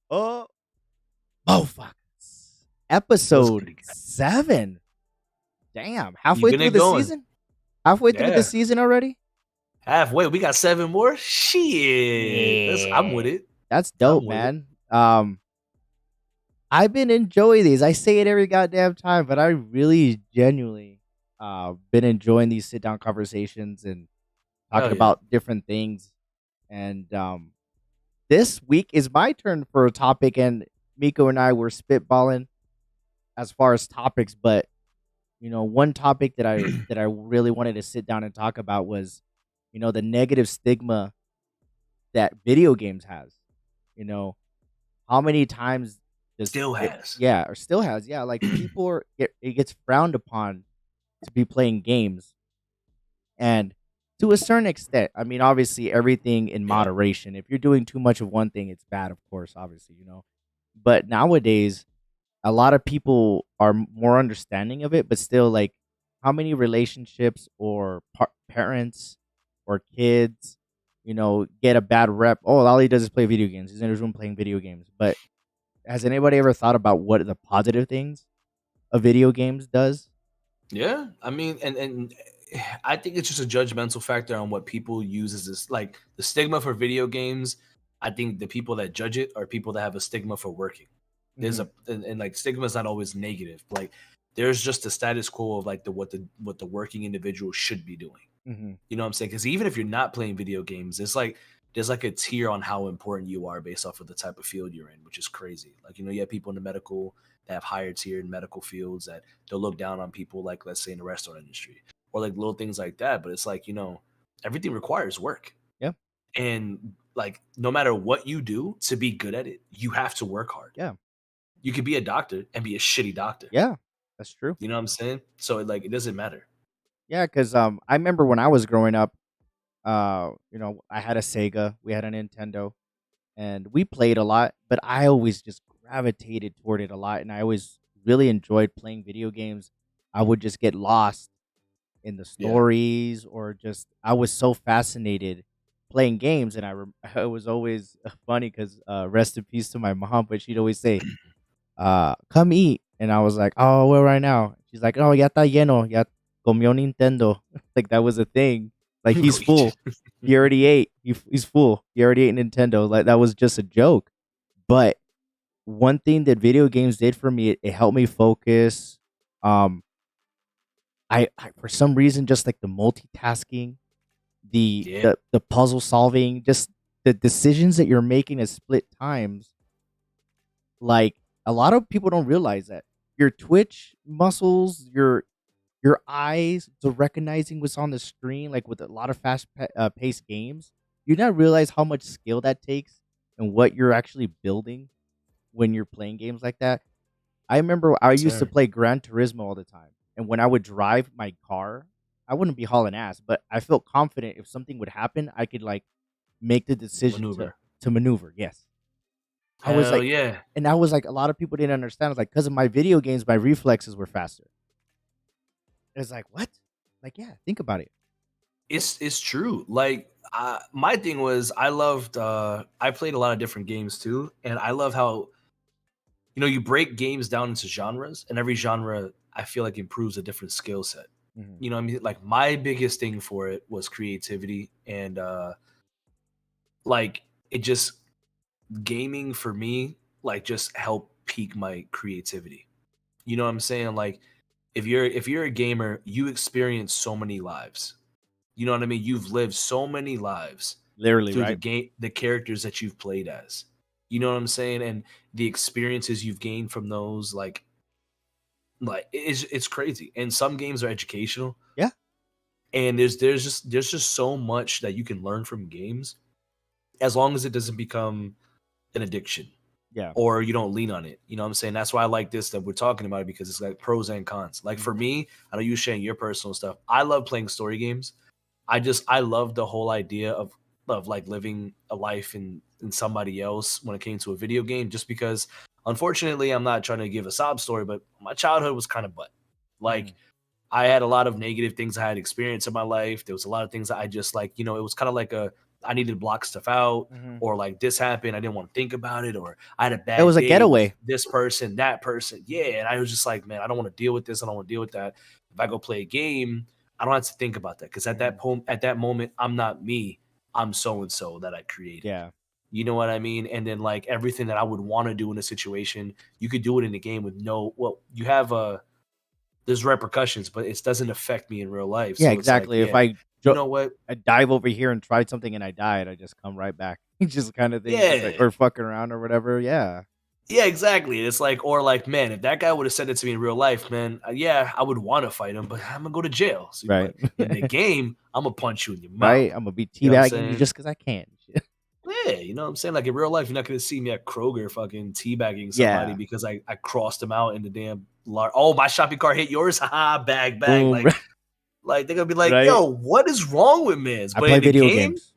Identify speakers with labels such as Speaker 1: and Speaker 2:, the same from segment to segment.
Speaker 1: Oh, Motherfuckers.
Speaker 2: What's
Speaker 1: Episode
Speaker 2: good, guy?
Speaker 1: 7. Damn.
Speaker 2: Keeping
Speaker 1: Halfway through
Speaker 2: it
Speaker 1: the
Speaker 2: going.
Speaker 1: season? Halfway through the
Speaker 2: Yeah.
Speaker 1: season already?
Speaker 2: Halfway. We got 7 more. Shit. I'm with
Speaker 1: Yeah.
Speaker 2: it.
Speaker 1: That's
Speaker 2: I'm
Speaker 1: dope,
Speaker 2: with it.
Speaker 1: man. I've been enjoying these. I say it every goddamn time, but I really genuinely been enjoying these sit down conversations and talking
Speaker 2: Hell yeah.
Speaker 1: about different things. And this week is my turn for a topic, and Miko and I were spitballing as far as topics, but one topic that I really wanted to sit down and talk about was, the negative stigma that video games has. You know, how many times does
Speaker 2: Still
Speaker 1: it,
Speaker 2: has.
Speaker 1: yeah, or still has, yeah, like people it gets frowned upon to be playing games, and to a certain extent, I mean, obviously everything in
Speaker 2: Yeah.
Speaker 1: moderation. If you're doing too much of one thing, it's bad, of course, obviously. But nowadays, a lot of people are more understanding of it, but still, like, how many relationships or parents or kids, get a bad rep? Oh, all he does is play video games. He's in his room playing video games. But has anybody ever thought about what the positive things a video games does?
Speaker 2: Yeah. I mean, and I think it's just a judgmental factor on what people use as this, like the stigma for video games. I think the people that judge it are people that have a stigma for working. There's
Speaker 1: Hmm.
Speaker 2: a and like stigma is not always negative. Like there's just a status quo of like what the working individual should be doing.
Speaker 1: Hmm.
Speaker 2: You know what I'm saying? Because even if you're not playing video games, there's like a tier on how important you are based off of the type of field you're in, which is crazy. Like you have people in the medical that have higher tier in medical fields that they'll look down on people like let's say in the restaurant industry or like little things like that. But it's like everything requires work,
Speaker 1: Yeah,
Speaker 2: and like no matter what you do to be good at it, you have to work hard.
Speaker 1: yeah,
Speaker 2: You could be a doctor and be a shitty doctor.
Speaker 1: yeah. That's true.
Speaker 2: You know what I'm saying? So it doesn't matter.
Speaker 1: Yeah, because I remember when I was growing up, I had a Sega, we had a Nintendo, and we played a lot, but I always just gravitated toward it a lot, and I always really enjoyed playing video games. I would just get lost in the
Speaker 2: Yeah.
Speaker 1: stories, or just I was so fascinated playing games, and it was always funny because rest in peace to my mom, but she'd always say, "Come eat," and I was like, "Oh, well, right now." She's like, "Oh, ya está lleno, ya comió Nintendo." Like that was a thing. Like he's full. He already ate. He's full. He already ate Nintendo. Like that was just a joke. But one thing that video games did for me, it helped me focus. Um, I for some reason just like the multitasking, the
Speaker 2: Yeah.
Speaker 1: the the puzzle solving, just the decisions that you're making at split times. Like a lot of people don't realize that your twitch muscles, your eyes, the recognizing what's on the screen, like with a lot of paced games, you not realize how much skill that takes and what you're actually building when you're playing games like that. I remember I used to
Speaker 2: Sir.
Speaker 1: play Gran Turismo all the time, and when I would drive my car, I wouldn't be hauling ass, but I felt confident if something would happen, I could like make the decision to
Speaker 2: Maneuver.
Speaker 1: maneuver. Yes, I was
Speaker 2: Hell
Speaker 1: like,
Speaker 2: yeah.
Speaker 1: and I was like, a lot of people didn't understand. It's like because of my video games, my reflexes were faster. It's like what? Like yeah, think about it.
Speaker 2: It's true. Like my thing was I played a lot of different games too, and I love how you break games down into genres, and every genre I feel like improves a different skill set.
Speaker 1: Hmm.
Speaker 2: You know what I mean? Like my biggest thing for it was creativity and like it just gaming for me like just helped peak my creativity. You know what I'm saying? Like if you're a gamer, you experience so many lives. You know what I mean? You've lived so many lives
Speaker 1: Literally,
Speaker 2: through the
Speaker 1: right?
Speaker 2: game, the characters that you've played as. You know what I'm saying? And the experiences you've gained from those, like it's crazy. And some games are educational,
Speaker 1: Yeah,
Speaker 2: and there's just so much that you can learn from games as long as it doesn't become an addiction
Speaker 1: yeah.
Speaker 2: or you don't lean on it. You know what I'm saying? That's why I like this that we're talking about it because it's like pros and cons. Like for
Speaker 1: Mhm.
Speaker 2: me, I know you sharing your personal stuff. I love playing story games. I love the whole idea of like living a life in somebody else when it came to a video game just because unfortunately I'm not trying to give a sob story but my childhood was kind of butt. Like
Speaker 1: Mhm.
Speaker 2: I had a lot of negative things I had experienced in my life. There was a lot of things that I just like, it was kind of like a I needed to block stuff out,
Speaker 1: Mhm.
Speaker 2: or like this happened, I didn't want to think about it, or I had a
Speaker 1: It
Speaker 2: bad
Speaker 1: was a
Speaker 2: day with
Speaker 1: getaway.
Speaker 2: this person, that person. Yeah. And I was just like, man, I don't want to deal with this. I don't want to deal with that. If I go play a game, I don't have to think about that. Cause
Speaker 1: Mhm.
Speaker 2: at that moment, I'm not me. I'm so and so that I created.
Speaker 1: Yeah.
Speaker 2: You know what I mean? And then like everything that I would want to do in a situation, you could do it in the game with no, well, you have there's repercussions, but it doesn't affect me in real life.
Speaker 1: Yeah,
Speaker 2: So it's like,
Speaker 1: exactly. If
Speaker 2: yeah,
Speaker 1: I
Speaker 2: you
Speaker 1: jo
Speaker 2: know what?
Speaker 1: I dive over here and tried something and I died, I just come right back. Just kinda thing, just like
Speaker 2: Yeah.
Speaker 1: or fucking around or whatever, yeah.
Speaker 2: Yeah, exactly. It's like, or like, man, if that guy would have said it to me in real life, man, yeah, I would want to fight him, but I'm gonna go to jail. So,
Speaker 1: Right.
Speaker 2: but in the game, I'm gonna punch you in your
Speaker 1: Right?
Speaker 2: mouth.
Speaker 1: Imma be
Speaker 2: You know what I'm
Speaker 1: teabagging you
Speaker 2: saying?
Speaker 1: just because I can. Shit.
Speaker 2: Yeah, you know what I'm saying? Like in real life, you're not gonna see me at Kroger fucking teabagging somebody
Speaker 1: Yeah.
Speaker 2: because I crossed them out in the damn oh, my shopping cart hit yours, haha, bag.
Speaker 1: Boom.
Speaker 2: Like they're gonna be like,
Speaker 1: Right?
Speaker 2: yo, what is wrong with mans?
Speaker 1: I
Speaker 2: But
Speaker 1: play
Speaker 2: in the
Speaker 1: video
Speaker 2: game,
Speaker 1: games,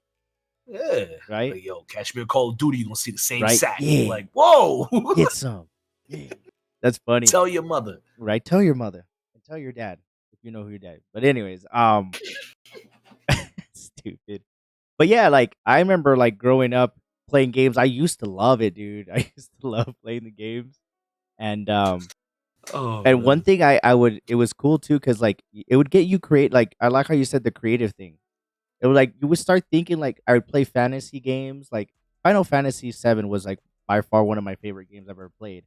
Speaker 2: yeah,
Speaker 1: right?
Speaker 2: like yo, catch me in Call of Duty, you're gonna see the same
Speaker 1: Right?
Speaker 2: sack.
Speaker 1: Yeah.
Speaker 2: Like, whoa,
Speaker 1: Get some. Yeah. That's funny.
Speaker 2: tell your mother.
Speaker 1: Right? Tell your mother and tell your dad if you know who your dad is. But anyways, stupid. But yeah, like I remember like growing up playing games. I used to love it, dude. I used to love playing the games. And
Speaker 2: Oh
Speaker 1: and one
Speaker 2: man.
Speaker 1: thing I would it was cool too cuz like it would get you create like I like how you said the creative thing. It was like you would start thinking like I would play fantasy games like Final Fantasy 7 was like by far one of my favorite games I've ever played.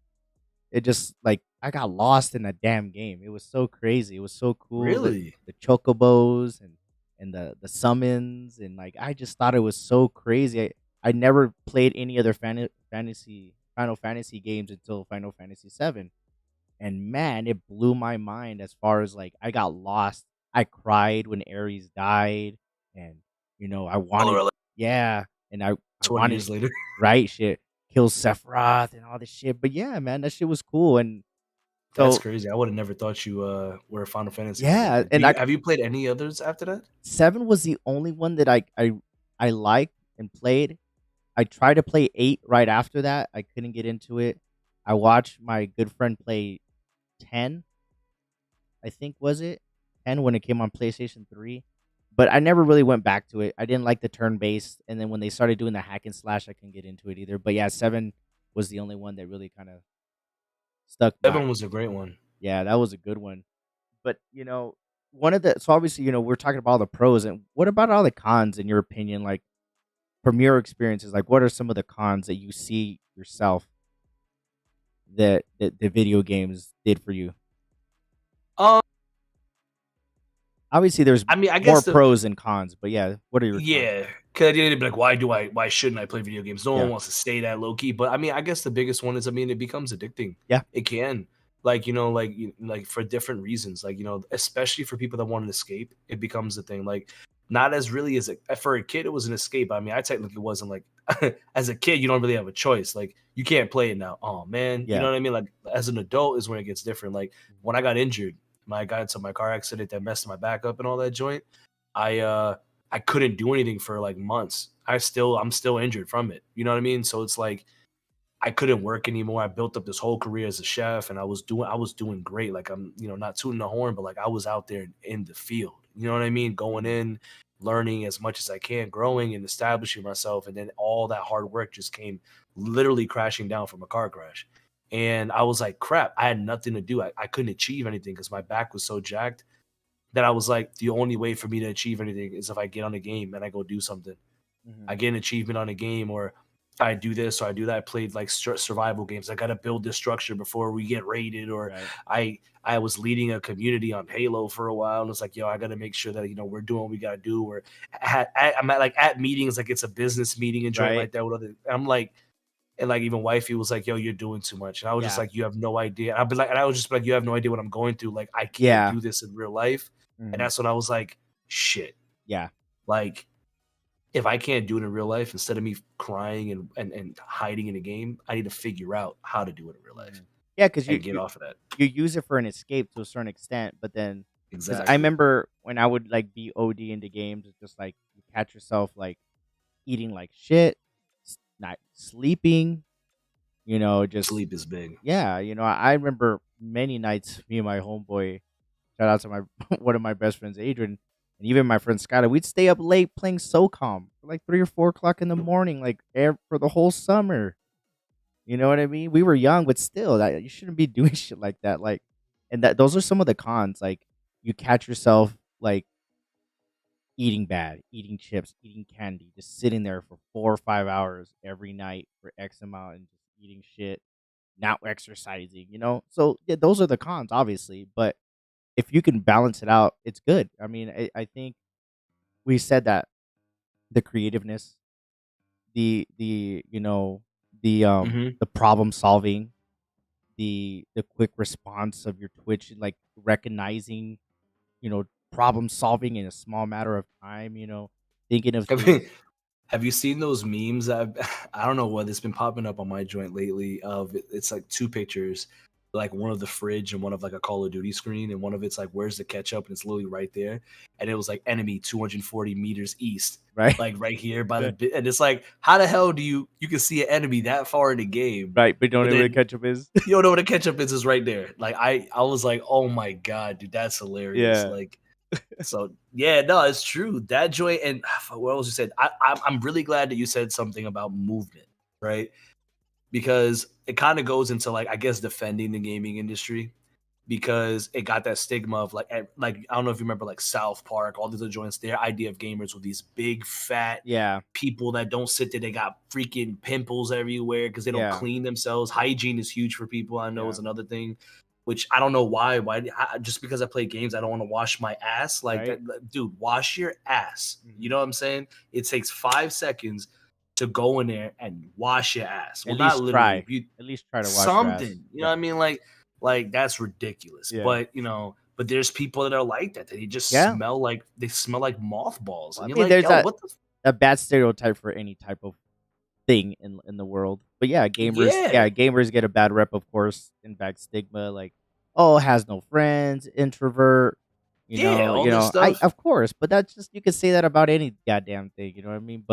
Speaker 1: It just like I got lost in a damn game. It was so crazy. It was so cool.
Speaker 2: Really?
Speaker 1: The chocobos and the summons and like I just thought it was so crazy. I never played any other fantasy Final Fantasy games until Final Fantasy 7. And man, it blew my mind as far as like I got lost. I cried when Ares died and I
Speaker 2: Oh,
Speaker 1: wanted
Speaker 2: really?
Speaker 1: yeah, and I
Speaker 2: 20
Speaker 1: wanted
Speaker 2: years later?
Speaker 1: right shit, kill Sephiroth and all this shit. But yeah, man, that shit was cool. And
Speaker 2: That's
Speaker 1: so
Speaker 2: crazy. I would have never thought you were a Final Fantasy guy
Speaker 1: yeah,
Speaker 2: before.
Speaker 1: and I
Speaker 2: Have you played any others after that?
Speaker 1: 7 was the only one that I liked and played. I tried to play 8 right after that. I couldn't get into it. I watched my good friend play 10, I think was it? 10 when it came on PlayStation 3. But I never really went back to it. I didn't like the turn based, and then when they started doing the hack and slash, I couldn't get into it either. But yeah, 7 was the only one that really kind of stuck by.
Speaker 2: 7 was a great one.
Speaker 1: Yeah, that was a good one. But one of the so obviously, we're talking about all the pros, and what about all the cons in your opinion? Like from your experiences, like what are some of the cons that you see yourself that the video games did for you?
Speaker 2: Um,
Speaker 1: Obviously, there's
Speaker 2: I mean, I
Speaker 1: more
Speaker 2: guess the
Speaker 1: pros and cons, but yeah, what are your cons?
Speaker 2: yeah, because at the end of the day, be like, why shouldn't I play video games? No one
Speaker 1: Yeah,
Speaker 2: wants to say that low key, but I mean, I guess the biggest one is, I mean, it becomes addicting.
Speaker 1: yeah,
Speaker 2: It can, like, like for different reasons, like, especially for people that want an escape, it becomes a thing. Like, not as really as for a kid, it was an escape. I mean, I technically wasn't like, as a kid, you don't really have a choice. Like, you can't play it now. Oh man, you
Speaker 1: yeah.
Speaker 2: know what I mean? Like, as an adult is when it gets different. Like, when I got injured, I got into my car accident that messed my back up and all that joint. I couldn't do anything for like months. I'm still injured from it. You know what I mean? So it's like I couldn't work anymore. I built up this whole career as a chef and I was doing great. Like I'm, not tooting the horn, but like I was out there in the field. You know what I mean? Going
Speaker 1: Mhm,
Speaker 2: in, learning as much as I can, growing and establishing myself. And then all that hard work just came literally crashing down from a car crash. And I was like, crap, I had nothing to do. I couldn't achieve anything because my back was so jacked that I was like, the only way for me to achieve anything is if I get on a game and I go do something.
Speaker 1: mhm.
Speaker 2: I get an achievement on a game, or I do this or I do that. I played like survival games. I got to build this structure before we get raided, or
Speaker 1: Right.
Speaker 2: I was leading a community on Halo for a while, and it's like, yo, I got to make sure that we're doing what we got to do. Or I'm at like at meetings, like it's a business meeting and joint
Speaker 1: Right.
Speaker 2: like that. With other, I'm like, and like even wifey was like, "Yo, you're doing too much." And I was just
Speaker 1: Yeah.
Speaker 2: like, "You have no idea." I'd be like, and I was just like, "You have no idea what I'm going through. Like, I can't
Speaker 1: Yeah.
Speaker 2: do this in real life." And
Speaker 1: Mhm.
Speaker 2: that's when I was like, "Shit!"
Speaker 1: Yeah.
Speaker 2: Like, if I can't do it in real life, instead of me crying and hiding in a game, I need to figure out how to do it in real life
Speaker 1: Mhm. Yeah, 'cause
Speaker 2: and get off of that.
Speaker 1: you use it for an escape to a certain extent, but then because I
Speaker 2: Exactly.
Speaker 1: remember when I would, like, be OD into games, it's just, like, you catch yourself, like, eating like shit, not sleeping, just
Speaker 2: Sleep is big.
Speaker 1: yeah, I remember many nights, me and my homeboy shout out to my one of my best friends, Adrian, And even my friend Skylar, we'd stay up late playing SOCOM for like 3 or 4 o'clock in the morning, like for the whole summer. You know what I mean? We were young, but still, that you shouldn't be doing shit like that. Like, and that those are some of the cons. Like, you catch yourself like eating bad, eating chips, eating candy, just sitting there for 4 or 5 hours every night for X amount and just eating shit, not exercising. So yeah, those are the cons, obviously. But if you can balance it out, it's good. I mean, I think we said that the creativeness, the
Speaker 2: Mhm.
Speaker 1: the problem solving, the quick response of your Twitch, like recognizing, you know, problem solving in a small matter of time, thinking of
Speaker 2: I mean,
Speaker 1: things.
Speaker 2: have you seen those memes? I don't know what it's been popping up on my joint lately. It's like two pictures, like one of the fridge and one of like a Call of Duty screen, and one of it's like where's the ketchup, and it's literally right there, and it was like enemy 240 meters east,
Speaker 1: Right?
Speaker 2: like right here by the
Speaker 1: Yeah.
Speaker 2: bit, and it's like how the hell do you can see an enemy that far in the game,
Speaker 1: Right, but don't
Speaker 2: but
Speaker 1: know where the
Speaker 2: then
Speaker 1: ketchup is.
Speaker 2: you don't know what a ketchup is right there. Like I was like, oh my god, dude, that's hilarious.
Speaker 1: Yeah.
Speaker 2: Like so yeah, no, it's true. That joy and what else you said? I'm really glad that you said something about movement, right? Because it kind of goes into like I guess defending the gaming industry because it got that stigma of like I don't know if you remember like South Park, all these other joints. Their idea of gamers with these big fat
Speaker 1: Yeah.
Speaker 2: people that don't sit there. They got freaking pimples everywhere because they don't
Speaker 1: Yeah.
Speaker 2: clean themselves. Hygiene is huge for people. I know
Speaker 1: Yeah.
Speaker 2: is another thing, which I don't know why. Just because I play games, I don't want to wash my ass like
Speaker 1: Right?
Speaker 2: that. Dude, wash your ass. You
Speaker 1: Mhm.
Speaker 2: know what I'm saying? It takes 5 seconds to go in there and wash your ass.
Speaker 1: At
Speaker 2: Well, not
Speaker 1: least
Speaker 2: literally.
Speaker 1: try.
Speaker 2: If you
Speaker 1: At least try to wash your ass.
Speaker 2: something, you know what
Speaker 1: Yeah.
Speaker 2: I mean? Like that's ridiculous.
Speaker 1: Yeah.
Speaker 2: But but there's people that are like that. They just
Speaker 1: Yeah.
Speaker 2: smell like mothballs,
Speaker 1: Well,
Speaker 2: and
Speaker 1: I
Speaker 2: you're
Speaker 1: mean,
Speaker 2: like,
Speaker 1: there's
Speaker 2: yo,
Speaker 1: a
Speaker 2: what the
Speaker 1: a bad stereotype for any type of thing in the world. But yeah,
Speaker 2: yeah.
Speaker 1: gamers get a bad rep, of course, in fact, stigma, like, oh, has no friends, introvert,
Speaker 2: Yeah, all this
Speaker 1: I
Speaker 2: stuff.
Speaker 1: of course, but that's just you could say that about any goddamn thing, you know what I mean?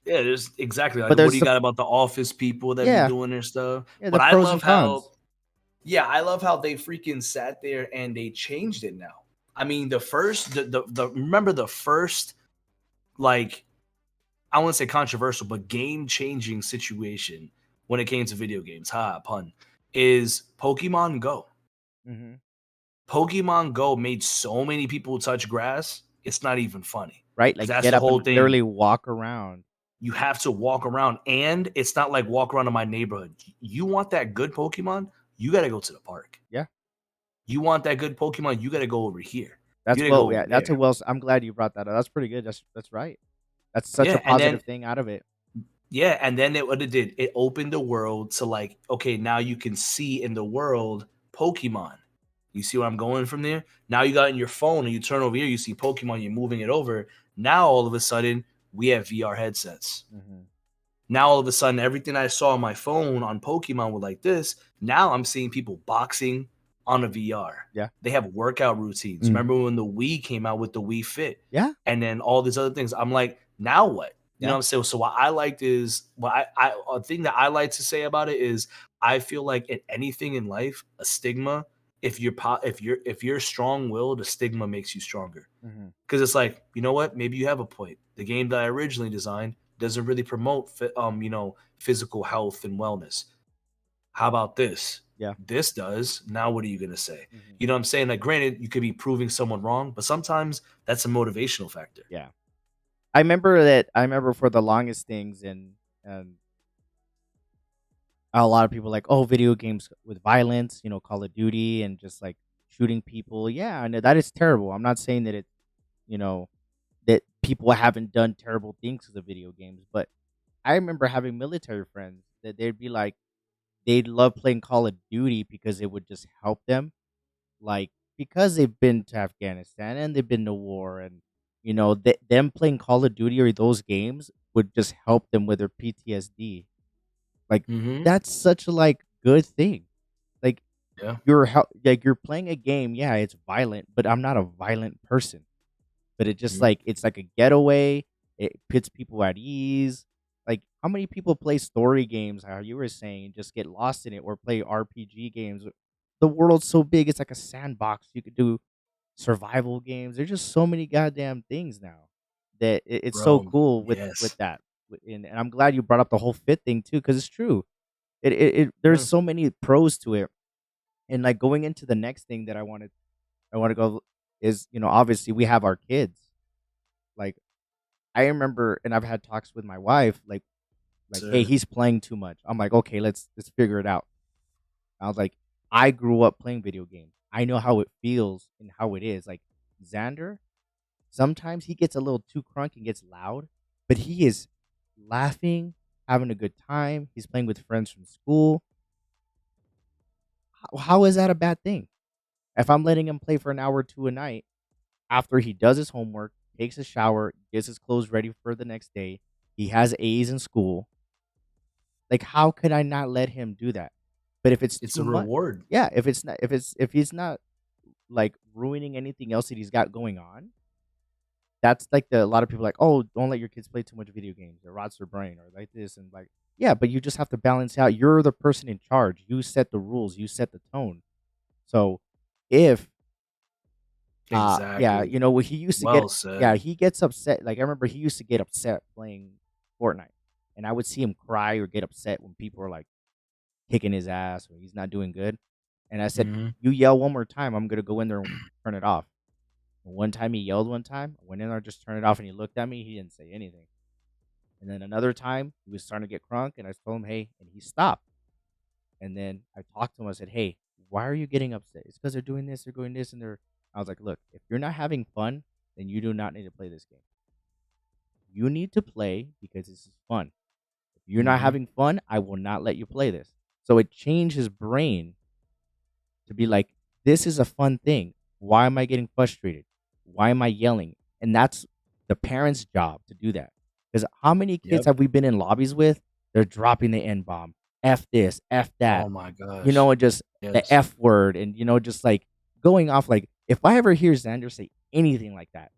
Speaker 2: Yeah, there's exactly like
Speaker 1: But
Speaker 2: what do
Speaker 1: there's
Speaker 2: you
Speaker 1: the
Speaker 2: got about the office people that be
Speaker 1: yeah,
Speaker 2: doing their stuff?
Speaker 1: yeah, the
Speaker 2: But I
Speaker 1: pros
Speaker 2: love
Speaker 1: and
Speaker 2: how
Speaker 1: cons.
Speaker 2: yeah, I love how they freaking sat there and they changed it now. I mean, the first the remember the first like I wouldn't say controversial, but game changing situation when it came to video games, ha pun, is Pokemon Go.
Speaker 1: Mhm.
Speaker 2: Pokemon Go made so many people touch grass, it's not even funny.
Speaker 1: Right?
Speaker 2: Because
Speaker 1: Like,
Speaker 2: that's
Speaker 1: get
Speaker 2: the
Speaker 1: up
Speaker 2: whole
Speaker 1: and
Speaker 2: thing.
Speaker 1: literally walk around.
Speaker 2: You have to walk around, and it's not like walk around in my neighborhood. You want that good Pokemon, you gotta go to the park.
Speaker 1: Yeah.
Speaker 2: You want that good Pokemon, you gotta go over here. You
Speaker 1: That's
Speaker 2: gotta go
Speaker 1: well,
Speaker 2: over
Speaker 1: yeah, that's a
Speaker 2: there.
Speaker 1: well I'm glad you brought that up. That's pretty good. That's right. That's such a
Speaker 2: Yeah, and then
Speaker 1: positive thing out of it.
Speaker 2: yeah, and then what it did, it opened the world to like, okay, now you can see in the world Pokemon. You see where I'm going from there? Now you got in your phone and you turn over here, you see Pokemon, you're moving it over. Now all of a sudden, we have VR headsets.
Speaker 1: Mhm.
Speaker 2: Now all of a sudden, everything I saw on my phone on Pokemon were like this. Now I'm seeing people boxing on a VR.
Speaker 1: Yeah.
Speaker 2: They have workout routines. Remember
Speaker 1: Mhm.
Speaker 2: when the Wii came out with the Wii Fit,
Speaker 1: Yeah.
Speaker 2: and then all these other things? I'm like, now what? You know
Speaker 1: Yeah.
Speaker 2: what I'm saying? So what I liked is what I a thing that I like to say about it is I feel like in anything in life, a stigma. If you're strong willed, a stigma makes you stronger.
Speaker 1: Mhm.
Speaker 2: Because it's like, you know what? Maybe you have a point. The game that I originally designed doesn't really promote physical health and wellness. How about this?
Speaker 1: Yeah.
Speaker 2: This does. Now what are you gonna say?
Speaker 1: Mhm.
Speaker 2: You know what I'm saying? Like granted, you could be proving someone wrong, but sometimes that's a motivational factor.
Speaker 1: Yeah. I remember for the longest things and a lot of people like, "Oh, video games with violence, Call of Duty and just like shooting people." Yeah, I know that is terrible. I'm not saying that you know, that people haven't done terrible things to the video games, but I remember having military friends that they'd be like they'd love playing Call of Duty because it would just help them, like because they've been to Afghanistan and they've been to war, and them playing Call of Duty or those games would just help them with their PTSD. Like,
Speaker 2: Hmm.
Speaker 1: that's such a, like, good thing. Like,
Speaker 2: Yeah.
Speaker 1: you're playing a game, yeah, it's violent, but I'm not a violent person. But it just,
Speaker 2: Mhm.
Speaker 1: like it's like a getaway, it puts people at ease. Like, how many people play story games, how you were saying, and just get lost in it or play RPG games? The world's so big, it's like a sandbox, you could do survival games. There's just so many goddamn things now that it's so
Speaker 2: Bro,
Speaker 1: cool with
Speaker 2: yes.
Speaker 1: that. And I'm glad you brought up the whole fit thing too, because it's true. There's
Speaker 2: Yeah.
Speaker 1: so many pros to it. And like going into the next thing that I want to go is, obviously we have our kids. Like I remember, and I've had talks with my wife, like, hey,
Speaker 2: Sir.
Speaker 1: he's playing too much. I'm like, okay, let's figure it out. I was like, I grew up playing video games. I know how it feels and how it is. Like Xander, sometimes he gets a little too crunk and gets loud, but he is laughing, having a good time. He's playing with friends from school. How is that a bad thing? If I'm letting him play for an hour or two a night after he does his homework, takes a shower, gets his clothes ready for the next day, he has A's in school. Like, how could I not let him do that? But if it's
Speaker 2: It's
Speaker 1: too
Speaker 2: a
Speaker 1: much,
Speaker 2: reward.
Speaker 1: yeah, if he's not like ruining anything else that he's got going on, that's like a lot of people are like, oh, don't let your kids play too much video games or rots their brain or like this and like, yeah, but you just have to balance out. You're the person in charge. You set the rules. You set the tone. So if yeah,
Speaker 2: Exactly.
Speaker 1: what he used to get,
Speaker 2: Well said.
Speaker 1: yeah, he gets upset. Like I remember he used to get upset playing Fortnite, and I would see him cry or get upset when people are like kicking his ass or he's not doing good. And I said,
Speaker 2: Mhm.
Speaker 1: "You yell one more time, I'm gonna go in there and turn it off." And one time he yelled one time, I went in there, just turned it off, and he looked at me. He didn't say anything. And then another time he was starting to get crunk, and I told him, "Hey," and he stopped. And then I talked to him. I said, "Hey, why are you getting upset? It's because they're doing this, they're doing this, and they're." I was like, "Look, if you're not having fun, then you do not need to play this game. You need to play because this is fun. If you're not
Speaker 2: Mhm.
Speaker 1: having fun, I will not let you play this." So it changed his brain to be like, this is a fun thing. Why am I getting frustrated? Why am I yelling? And that's the parents' job to do that. Because how many kids
Speaker 2: Yep.
Speaker 1: have we been in lobbies with? They're dropping the N bomb, F this, F that,
Speaker 2: Oh my gosh.
Speaker 1: and just the
Speaker 2: Yes.
Speaker 1: F word, and, just like going off. Like, if I ever hear Xander say anything like that,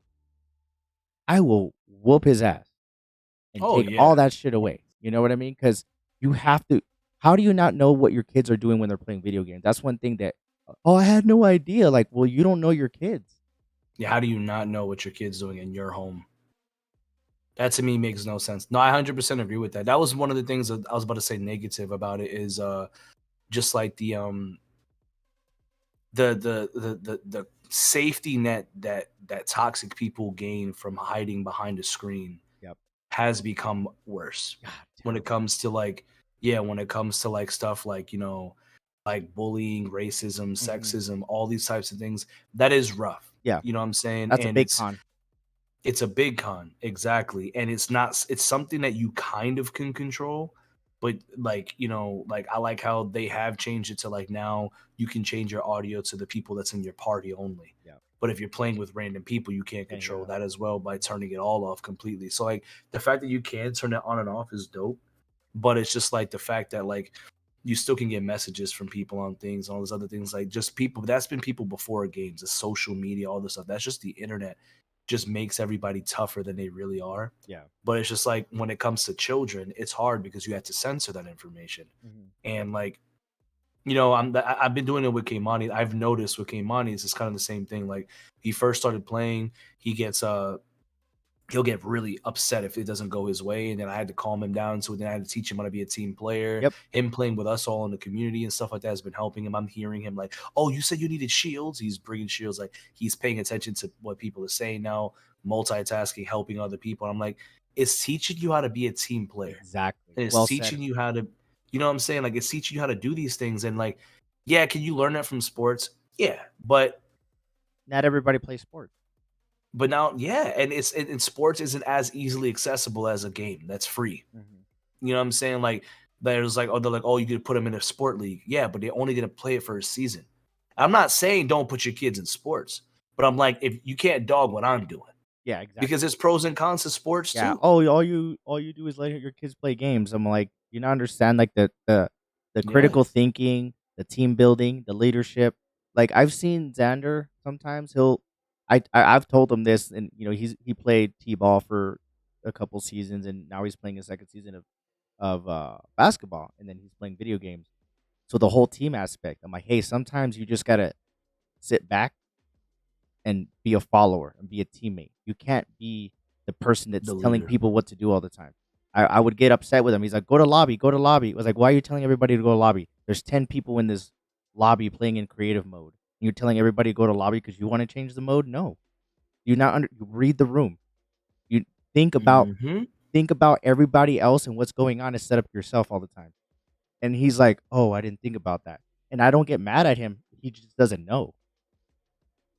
Speaker 1: I will whoop his ass and
Speaker 2: Oh
Speaker 1: take all
Speaker 2: yeah.
Speaker 1: that shit away. You know what I mean? Because you have to. How do you not know what your kids are doing when they're playing video games? That's one thing that. Oh, I had no idea. Like, well, you don't know your kids.
Speaker 2: Yeah, how do you not know what your kid's doing in your home? That to me makes no sense. No, I 100% agree with that. That was one of the things that I was about to say negative about it is just like the safety net that toxic people gain from hiding behind a screen
Speaker 1: Yep.
Speaker 2: has become worse
Speaker 1: God,
Speaker 2: when it
Speaker 1: terrible.
Speaker 2: comes to like yeah, when it comes to like stuff like, like bullying, racism,
Speaker 1: Hmm.
Speaker 2: sexism, all these types of things. That is rough.
Speaker 1: Yeah,
Speaker 2: You know what I'm saying?
Speaker 1: that's a
Speaker 2: And
Speaker 1: big con.
Speaker 2: it's a big con, exactly, and it's something that you kind of can control, but, like, like, I like how they have changed it to, like, now you can change your audio to the people that's in your party only,
Speaker 1: Yeah,
Speaker 2: but if you're playing with random people, you can't
Speaker 1: can't hear
Speaker 2: control
Speaker 1: them.
Speaker 2: that as well by
Speaker 1: Hmm.
Speaker 2: turning it all off completely, so, like, the fact that you can turn it on and off is dope, but it's just, like, the fact that, like, you still can get messages from people on things and all those other things, like, just people that's been people before games, the social media, all this stuff, that's just the internet just makes everybody tougher than they really are.
Speaker 1: Yeah.
Speaker 2: But it's just like when it comes to children, it's hard because you have to censor that information.
Speaker 1: Hmm.
Speaker 2: And like, I've been doing it with Keimani. I've noticed with Keimani, it's kind of the same thing. Like he first started playing, he gets he'll get really upset if it doesn't go his way. And then I had to calm him down. So then I had to teach him how to be a team player.
Speaker 1: Yep.
Speaker 2: Him playing with us all in the community and stuff like that has been helping him. I'm hearing him like, oh, you said you needed shields. He's bringing shields. Like he's paying attention to what people are saying now, multitasking, helping other people. I'm like, it's teaching you how to be a team player.
Speaker 1: Exactly.
Speaker 2: And it's
Speaker 1: Well said.
Speaker 2: teaching you how to, you know what I'm saying? Like it's teaching you how to do these things. And like, yeah, can you learn that from sports? Yeah.
Speaker 1: Not everybody plays sports.
Speaker 2: But now, yeah, and and sports isn't as easily accessible as a game that's free.
Speaker 1: Hmm.
Speaker 2: You know what I'm saying? Like there's like, oh, they're like, oh, you could put them in a sport league. Yeah, but they're only gonna play it for a season. I'm not saying don't put your kids in sports, but I'm like, if you can't dog what I'm doing,
Speaker 1: Yeah,
Speaker 2: because
Speaker 1: exactly.
Speaker 2: there's pros and cons to sports
Speaker 1: Yeah.
Speaker 2: too.
Speaker 1: Oh, all you do is let your kids play games. I'm like, you not understand like the
Speaker 2: Yeah.
Speaker 1: critical thinking, the team building, the leadership. Like I've seen Xander sometimes I've told him this, and he played t-ball for a couple seasons, and now he's playing his second season of basketball, and then he's playing video games. So the whole team aspect, I'm like, hey, sometimes you just gotta sit back and be a follower and be a teammate. You can't be the person
Speaker 2: The
Speaker 1: that's telling
Speaker 2: leader.
Speaker 1: people what to do all the time. I would get upset with him. He's like, go to lobby, go to lobby. I was like, why are you telling everybody to go to lobby? There's 10 people in this lobby playing in creative mode. And you're telling everybody to go to lobby because you want to change the mode? No. You read the room. You think about
Speaker 2: Mhm.
Speaker 1: think about everybody else and what's going on instead of yourself all the time. And he's like, "Oh, I didn't think about that." And I don't get mad at him. He just doesn't know.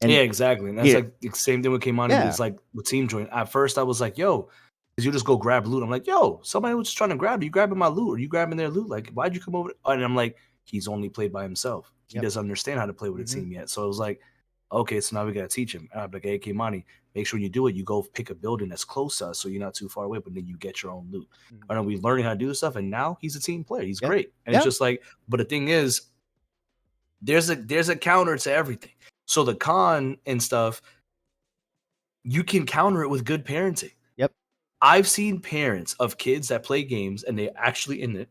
Speaker 2: Yeah,
Speaker 1: And
Speaker 2: exactly, and that's
Speaker 1: here,
Speaker 2: like the same thing with Kimani
Speaker 1: yeah,
Speaker 2: was like with Team Join. At first, I was like, "Yo," 'cause you just go grab loot. I'm like, "Yo, somebody was just trying to grab you. Grabbing my loot, or you grabbing their loot? Like, why'd you come over?" And I'm like, "He's only played by himself. He
Speaker 1: yep,
Speaker 2: doesn't understand how to play with a
Speaker 1: mhm,
Speaker 2: team yet." So I was like, "Okay, so now we gotta teach him." And I'm like, "Hey, Kimani, make sure when you do it, you go pick a building that's close to us, so you're not too far away, but then you get your own loot."
Speaker 1: mhm,
Speaker 2: And we learning how to do stuff, and now he's a team player. He's
Speaker 1: yeah,
Speaker 2: great, and it's
Speaker 1: yeah,
Speaker 2: just like, but the thing is, there's a counter to everything. So the con and stuff, you can counter it with good parenting.
Speaker 1: yep,
Speaker 2: I've seen parents of kids that play games and they actually in it,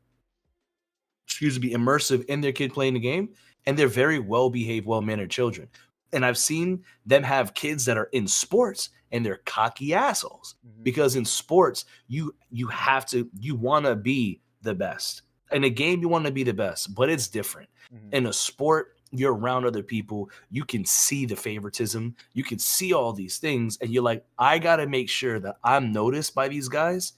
Speaker 2: excuse me, immersive in their kid playing the game, and they're very well behaved, well mannered children. And I've seen them have kids that are in sports and they're cocky assholes
Speaker 1: mhm,
Speaker 2: because in sports you want to be the best. In a game you want to be the best, but it's different.
Speaker 1: mhm,
Speaker 2: In a sport, you're around other people, you can see the favoritism, you can see all these things, and you're like, I got to make sure that I'm noticed by these guys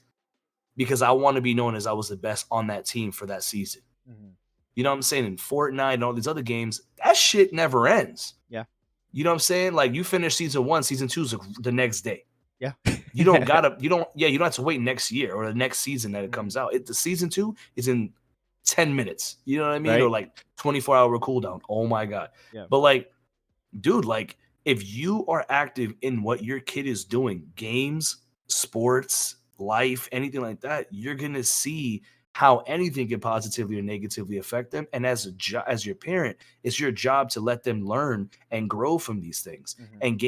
Speaker 2: because I want to be known as I was the best on that team for that season.
Speaker 1: mhm,
Speaker 2: You know what I'm saying? In Fortnite and all these other games, that shit never ends.
Speaker 1: yeah,
Speaker 2: You know what I'm saying? Like you finish season one, season two is the next day.
Speaker 1: yeah,
Speaker 2: You don't have to wait next year or the next season that it
Speaker 1: mhm,
Speaker 2: comes out. The season two is in 10 minutes. You know what I mean? Or
Speaker 1: right,
Speaker 2: like 24-hour cooldown. Oh my God.
Speaker 1: yeah,
Speaker 2: But like, dude, like if you are active in what your kid is doing, games, sports, life, anything like that, you're gonna see how anything can positively or negatively affect them. And as your parent, it's your job to let them learn and grow from these things.
Speaker 1: mhm,
Speaker 2: And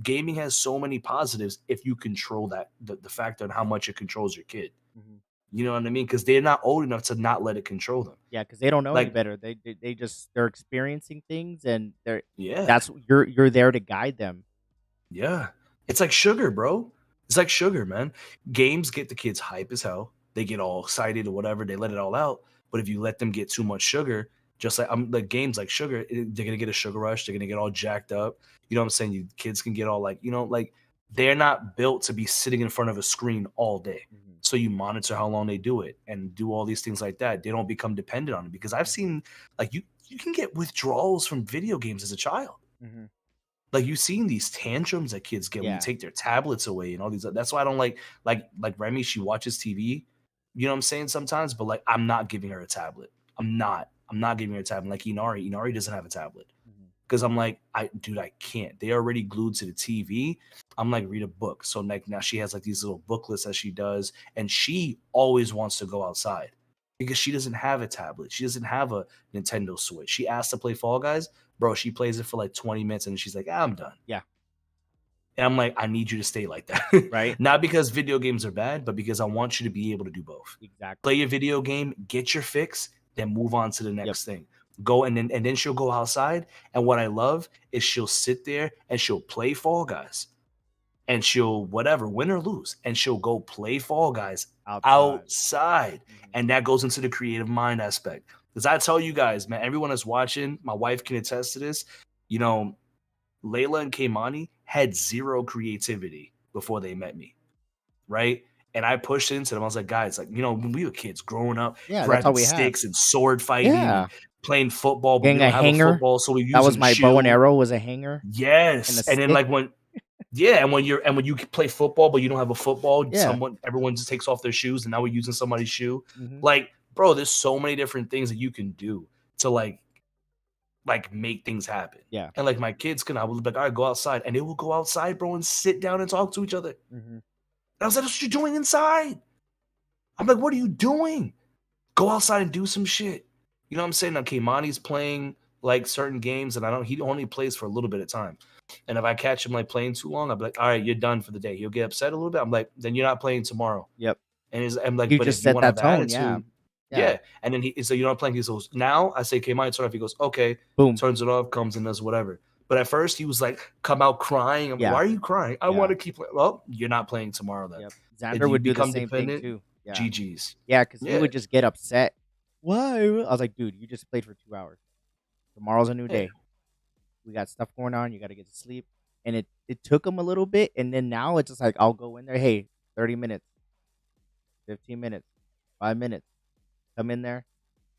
Speaker 2: gaming has so many positives if you control that the factor on how much it controls your kid.
Speaker 1: mhm,
Speaker 2: You know what I mean? Because they're not old enough to not let it control them.
Speaker 1: yeah, because they don't know any
Speaker 2: Like,
Speaker 1: better. They just they're experiencing things, and
Speaker 2: yeah.
Speaker 1: that's you're there to guide them.
Speaker 2: Yeah. It's like sugar, bro. It's like sugar, man. Games get the kids hype as hell. They get all excited or whatever. They let it all out. But if you let them get too much sugar, just like I'm like games like sugar, they're gonna get a sugar rush. They're gonna get all jacked up. You know what I'm saying? You kids can get all like, like they're not built to be sitting in front of a screen all day.
Speaker 1: Mhm,
Speaker 2: So you monitor how long they do it and do all these things like that. They don't become dependent on it because I've
Speaker 1: mhm,
Speaker 2: seen like you can get withdrawals from video games as a child.
Speaker 1: mhm,
Speaker 2: Like, you've seen these tantrums that kids get when you
Speaker 1: yeah,
Speaker 2: take their tablets away and all these that's why I don't like Remy, she watches TV, you know what I'm saying, sometimes, but, like, I'm not giving her a tablet. I'm not giving her a tablet. Like Inari doesn't have a tablet
Speaker 1: mhm,
Speaker 2: because 'cause I'm like, Dude, I can't. They're already glued to the TV. I'm like, "Read a book." So, like, now she has, like, these little booklets that she does, and she always wants to go outside because she doesn't have a tablet. She doesn't have a Nintendo Switch. She asked to play Fall Guys. Bro, she plays it for, like, 20 minutes, and she's like, "Ah, I'm done."
Speaker 1: yeah,
Speaker 2: And I'm like, "I need you to stay like that."
Speaker 1: right,
Speaker 2: Not because video games are bad, but because I want you to be able to do both. Play
Speaker 1: exactly,
Speaker 2: your video game, get your fix, then move on to the
Speaker 1: yep,
Speaker 2: next thing. Go and then she'll go outside. And what I love is she'll sit there and she'll play Fall Guys and she'll whatever, win or lose, and she'll go play Fall Guys
Speaker 1: outside,
Speaker 2: outside.
Speaker 1: mhm,
Speaker 2: And that goes into the creative mind aspect. Because I tell you guys, man, everyone that's watching, my wife can attest to this. You know, Layla and Kaimani had zero creativity before they met me, right? And I pushed into them. I was like, guys, like, when we were kids growing up,
Speaker 1: yeah, that's all
Speaker 2: grabbing
Speaker 1: we had.
Speaker 2: sticks and sword fighting and
Speaker 1: Yeah,
Speaker 2: playing football, but we
Speaker 1: getting a
Speaker 2: don't have a
Speaker 1: hanger.
Speaker 2: football, so we're
Speaker 1: That was
Speaker 2: using
Speaker 1: my bow and
Speaker 2: shoe.
Speaker 1: arrow was a hanger and
Speaker 2: Yes.
Speaker 1: a
Speaker 2: And then
Speaker 1: stick.
Speaker 2: like when yeah, and when you play football, but you don't have a football,
Speaker 1: Yeah,
Speaker 2: everyone just takes off their shoes, and now we're using somebody's shoe.
Speaker 1: mhm,
Speaker 2: Like, bro, there's so many different things that you can do to like make things happen.
Speaker 1: yeah,
Speaker 2: And like my kids I would be like, all right, go outside, and they will go outside, bro, and sit down and talk to each other. And
Speaker 1: mhm,
Speaker 2: I was like, that's what you're doing inside. I'm like, what are you doing? Go outside and do some shit. You know what I'm saying? Okay, Monty's playing like certain games, and he only plays for a little bit of time. And if I catch him like playing too long, I'll be like, all right, you're done for the day. He'll get upset a little bit. I'm like, then you're not playing tomorrow.
Speaker 1: yep.
Speaker 2: I'm like,
Speaker 1: You
Speaker 2: but
Speaker 1: just
Speaker 2: if you
Speaker 1: set
Speaker 2: want to
Speaker 1: that
Speaker 2: have
Speaker 1: tone, yeah,
Speaker 2: attitude,
Speaker 1: yeah,
Speaker 2: yeah. And then so you're not playing. He goes, now I say, okay, mine turn off. He goes, okay,
Speaker 1: boom,
Speaker 2: turns it off, comes and does whatever. But at first he was like, come out crying. I'm like,
Speaker 1: Yeah,
Speaker 2: why are you crying? I want
Speaker 1: yeah,
Speaker 2: to keep playing. Well, you're not playing tomorrow then.
Speaker 1: yep.
Speaker 2: And
Speaker 1: Xander
Speaker 2: you
Speaker 1: would do the
Speaker 2: become
Speaker 1: same thing
Speaker 2: dependent.
Speaker 1: too. Yeah,
Speaker 2: GG's.
Speaker 1: yeah, because he
Speaker 2: Yeah.
Speaker 1: would just get upset. Why? I was like, dude, you just played for 2 hours. Tomorrow's a new
Speaker 2: Yeah.
Speaker 1: day. We got stuff going on. You got to get to sleep. And it took him a little bit, and then now it's just like I'll go in there. Hey, 30 minutes, 15 minutes, 5 minutes. Come in there.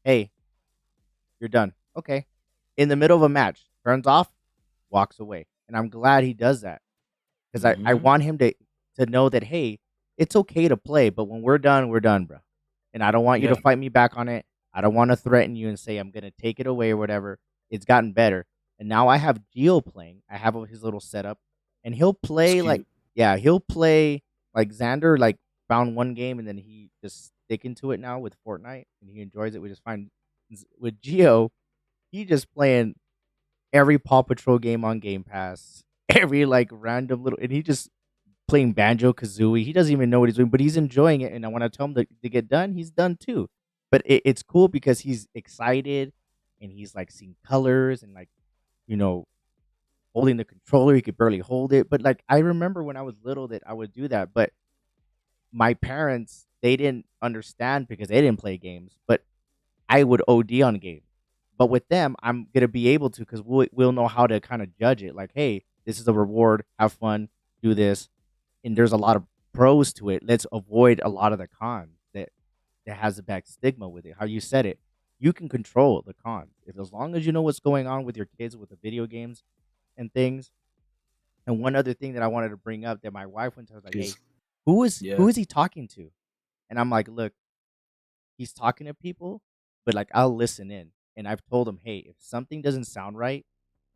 Speaker 1: Hey, you're done. Okay. In the middle of a match, turns off, walks away, and I'm glad he does that because I
Speaker 2: Hmm.
Speaker 1: want him to know that hey, it's okay to play, but when we're done, bro. And I don't want you
Speaker 2: Yeah.
Speaker 1: to fight me back on it. I don't want to threaten you and say I'm gonna take it away or whatever. It's gotten better, and now I have Geo playing. I have his little setup, and he'll
Speaker 2: It's
Speaker 1: play like
Speaker 2: cute.
Speaker 1: yeah, he'll play like Xander like found one game and then he just sticking to it now with Fortnite and he enjoys it. We just find with Geo, he just playing every Paw Patrol game on Game Pass, every like random little, and he just playing Banjo Kazooie. He doesn't even know what he's doing, but he's enjoying it. And when I tell him to get done, he's done too. But it's cool because he's excited and he's like seeing colors and like you know holding the controller. He could barely hold it, but like I remember when I was little that I would do that. But my parents they didn't understand because they didn't play games, but I would OD on games. But with them, I'm gonna be able to because we'll know how to kind of judge it. Like, hey, this is a reward. Have fun. Do this. And there's a lot of pros to it. Let's avoid a lot of the cons that has a bad stigma with it. How you said it, you can control the cons if as long as you know what's going on with your kids with the video games and things. And one other thing that I wanted to bring up that my wife went to was like, hey,
Speaker 2: Because,
Speaker 1: who
Speaker 2: yeah.
Speaker 1: is he talking to? And I'm like, look, he's talking to people, but like I'll listen in. And I've told him, hey, if something doesn't sound right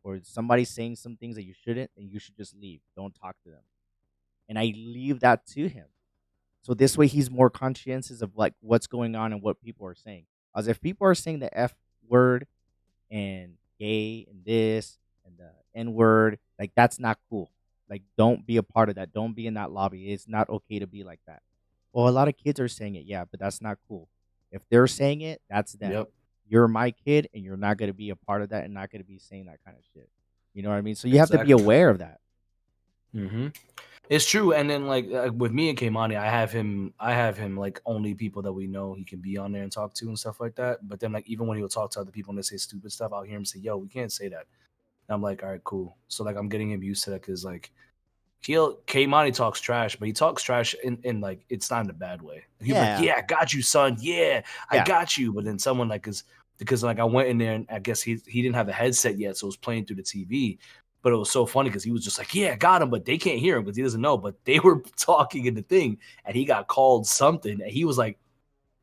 Speaker 1: or somebody's saying some things that you shouldn't, then you should just leave. Don't talk to them. And I leave that to him. So this way he's more conscientious of like what's going on and what people are saying. As if people are saying the F word and gay and this and the N word, like that's not cool. Like don't be a part of that. Don't be in that lobby. It's not okay to be like that. Well, a lot of kids are saying it, yeah, but that's not cool. If they're saying it, that's them.
Speaker 2: Yep.
Speaker 1: You're my kid and you're not gonna be a part of that and not gonna be saying that kind of shit. You know what I mean? So you have to be
Speaker 2: Exactly.
Speaker 1: aware of that.
Speaker 2: Hmm. It's true. And then like with me and Keimani, I have him like only people that we know he can be on there and talk to and stuff like that. But then like even when he'll talk to other people and they say stupid stuff, I'll hear him say, "Yo, we can't say that." And I'm like, "All right, cool." So like I'm getting him used to that because like Keimani talks trash, but he talks trash in like it's not in a bad way. He'll be like,
Speaker 1: Yeah.
Speaker 2: "Yeah, I got you, son. Yeah, I
Speaker 1: Yeah.
Speaker 2: got you." But then someone like is because like I went in there and I guess he didn't have a headset yet, so it was playing through the TV. But it was so funny because he was just like, "Yeah, I got him," but they can't hear him because he doesn't know. But they were talking in the thing, and he got called something, and he was like,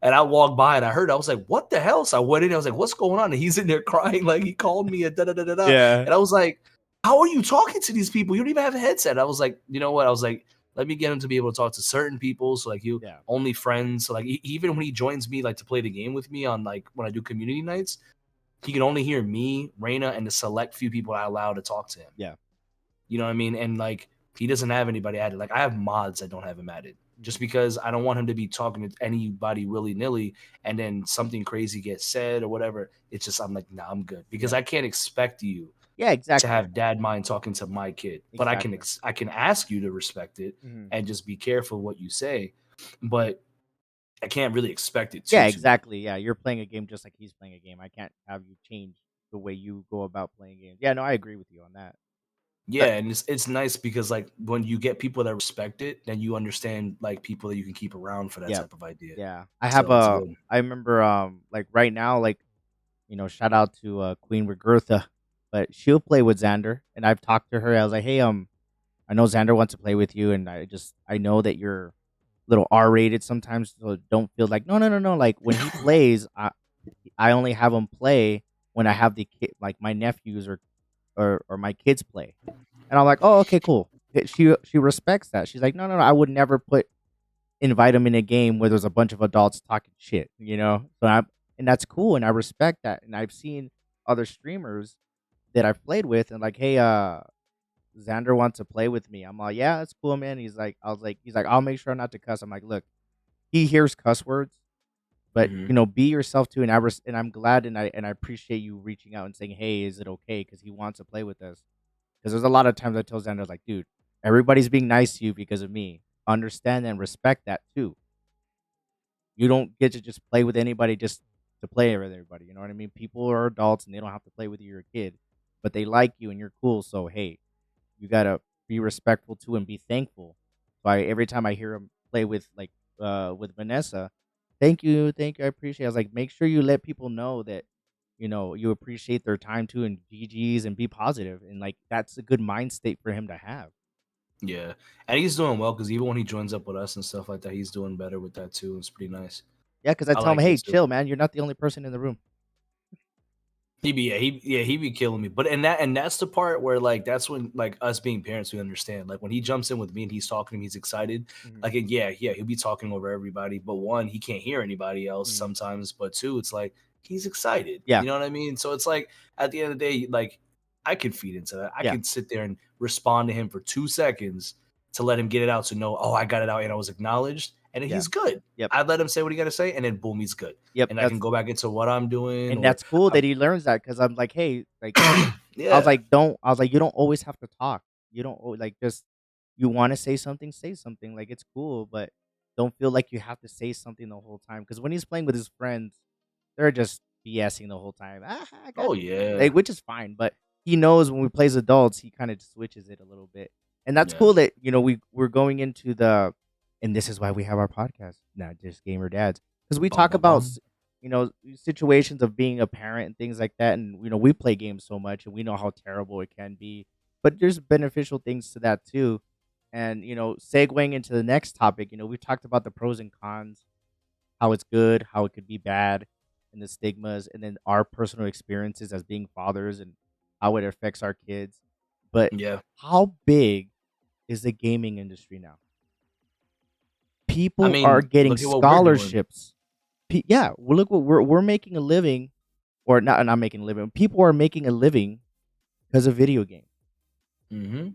Speaker 2: and I walked by and I heard, I was like, what the hell? So I went in, I was like, what's going on? And he's in there crying, like he called me a da da da da da.
Speaker 1: Yeah.
Speaker 2: And I was like, how are you talking to these people? You don't even have a headset. I was like, you know what? I was like, let me get him to be able to talk to certain people. So like you
Speaker 1: Yeah.
Speaker 2: only friends. So like even when he joins me, like to play the game with me on like when I do community nights, he can only hear me, Reina, and the select few people I allow to talk to him.
Speaker 1: Yeah.
Speaker 2: You know what I mean? And like he doesn't have anybody added. Like I have mods that don't have him added. Just
Speaker 1: Mhm.
Speaker 2: because I don't want him to be talking to anybody willy nilly and then something crazy gets said or whatever. It's just I'm like, nah, I'm good. Because
Speaker 1: Yeah.
Speaker 2: I can't expect you
Speaker 1: Yeah,
Speaker 2: to
Speaker 1: exactly.
Speaker 2: have dad mind talking to my kid. But
Speaker 1: Exactly.
Speaker 2: I can ask you to respect it
Speaker 1: Mhm.
Speaker 2: and just be careful what you say. But I can't really expect it
Speaker 1: Yeah,
Speaker 2: too much.
Speaker 1: exactly. Yeah, you're playing a game just like he's playing a game. I can't have you change the way you go about playing games. Yeah, no, I agree with you on that. But
Speaker 2: Yeah, and it's nice because like when you get people that respect it, then you understand like people that you can keep around for that
Speaker 1: yeah,
Speaker 2: type of idea.
Speaker 1: yeah. I have
Speaker 2: So it's good.
Speaker 1: I remember like right now, like, shout out to Queen Regurtha, but she'll play with Xander and I've talked to her. I was like, hey, I know Xander wants to play with you and I know that you're a little R rated sometimes, so don't feel like no. Like when he plays, I only have him play when I have the kid like my nephews or my kids play. And I'm like, "Oh, okay, cool." She respects that. She's like, no. I would never invite him in a game where there's a bunch of adults talking shit, you know?" And that's cool, and I respect that. And I've seen other streamers that I've played with and like, "Hey, Xander wants to play with me." I'm like, "Yeah, that's cool, man." He's like, "I'll make sure not to cuss." I'm like, "Look, he hears cuss words, but
Speaker 2: Mhm.
Speaker 1: be yourself too." And and I'm glad and I appreciate you reaching out and saying, "Hey, is it okay?" Because he wants to play with us. Because there's a lot of times I tell Xander like, dude, everybody's being nice to you because of me. Understand and respect that too. You don't get to just play with anybody just to play with everybody. You know what I mean? People are adults and they don't have to play with you. You're a kid, but they like you and you're cool. So hey, you gotta be respectful too and be thankful. So every time I hear him play with Vanessa, thank you, I appreciate it. I was like, make sure you let people know that you appreciate their time too and GGs and be positive and like that's a good mind state for him to have.
Speaker 2: Yeah, and he's doing well because even when he joins up with us and stuff like that, he's doing better with that too. It's pretty nice.
Speaker 1: Yeah, because I
Speaker 2: I
Speaker 1: tell him,
Speaker 2: like
Speaker 1: hey,
Speaker 2: it too.
Speaker 1: chill, man. You're not the only person in the room.
Speaker 2: He be killing me. But and that's the part where like that's when like us being parents we understand. Like when he jumps in with me and he's talking to me, he's excited.
Speaker 1: Hmm.
Speaker 2: Like yeah, he'll be talking over everybody. But one, he can't hear anybody else
Speaker 1: Hmm.
Speaker 2: sometimes. But two, it's like he's excited.
Speaker 1: Yeah,
Speaker 2: You know what I mean? So it's like at the end of the day, like I can feed into that. I
Speaker 1: yeah,
Speaker 2: can sit there and respond to him for 2 seconds to let him get it out to know, oh, I got it out and I was acknowledged. And then
Speaker 1: yeah.
Speaker 2: he's good.
Speaker 1: Yep,
Speaker 2: I let him say what he got to say, and then boom, he's good.
Speaker 1: yep.
Speaker 2: And I can go back into what I'm doing,
Speaker 1: And
Speaker 2: or
Speaker 1: that's cool that he learns that because I'm like, hey, like
Speaker 2: yeah.
Speaker 1: I was like, you don't always have to talk. You don't like just you want to say something. Like it's cool, but don't feel like you have to say something the whole time. Because when he's playing with his friends, they're just BSing the whole time. Ah, I got
Speaker 2: Oh
Speaker 1: like,
Speaker 2: yeah,
Speaker 1: which is fine, but he knows when we plays adults, he kind of switches it a little bit, and that's
Speaker 2: yeah.
Speaker 1: cool that we're going into the, and this is why we have our podcast, not just gamer dads, because we
Speaker 2: Bum
Speaker 1: talk
Speaker 2: bum
Speaker 1: about
Speaker 2: bum.
Speaker 1: situations of being a parent and things like that, and we play games so much and we know how terrible it can be, but there's beneficial things to that too, and segueing into the next topic, we've talked about the pros and cons, how it's good, how it could be bad, and the stigmas, and then our personal experiences as being fathers and how it affects our kids. But
Speaker 2: Yeah.
Speaker 1: how big is the gaming industry now?
Speaker 2: I
Speaker 1: People are
Speaker 2: mean,
Speaker 1: getting
Speaker 2: look at what we're doing.
Speaker 1: scholarships. Yeah, well, look what we're making a living, or not making a living. People are making a living because of video games.
Speaker 2: Hmm.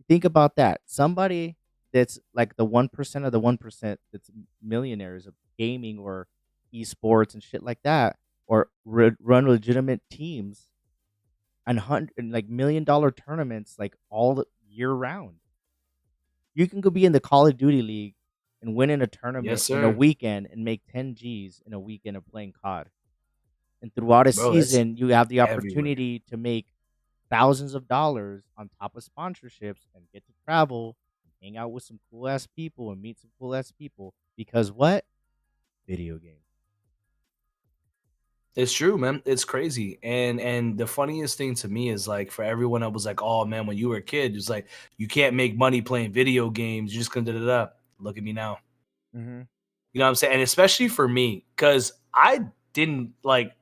Speaker 1: Think about that. Somebody that's like the 1% of the 1% that's millionaires of gaming or esports and shit like that, or run legitimate teams and and like $1 million tournaments like year round. You can go be in the Call of Duty league and win in a
Speaker 2: Yes,
Speaker 1: tournament in a
Speaker 2: sir.
Speaker 1: weekend and make 10 G's in a weekend of playing COD. And throughout a
Speaker 2: Bro, that's
Speaker 1: season, you have the
Speaker 2: everywhere.
Speaker 1: opportunity to make thousands of dollars on top of sponsorships and get to travel, and hang out with some cool ass people and meet some cool ass people because what? Video games.
Speaker 2: It's true, man. It's crazy. And the funniest thing to me is like for everyone that was like, oh man, when you were a kid, it's like you can't make money playing video games. You're just gonna da da da. Look at me now.
Speaker 1: Mhm.
Speaker 2: You know what I'm saying? And especially for me, because I didn't like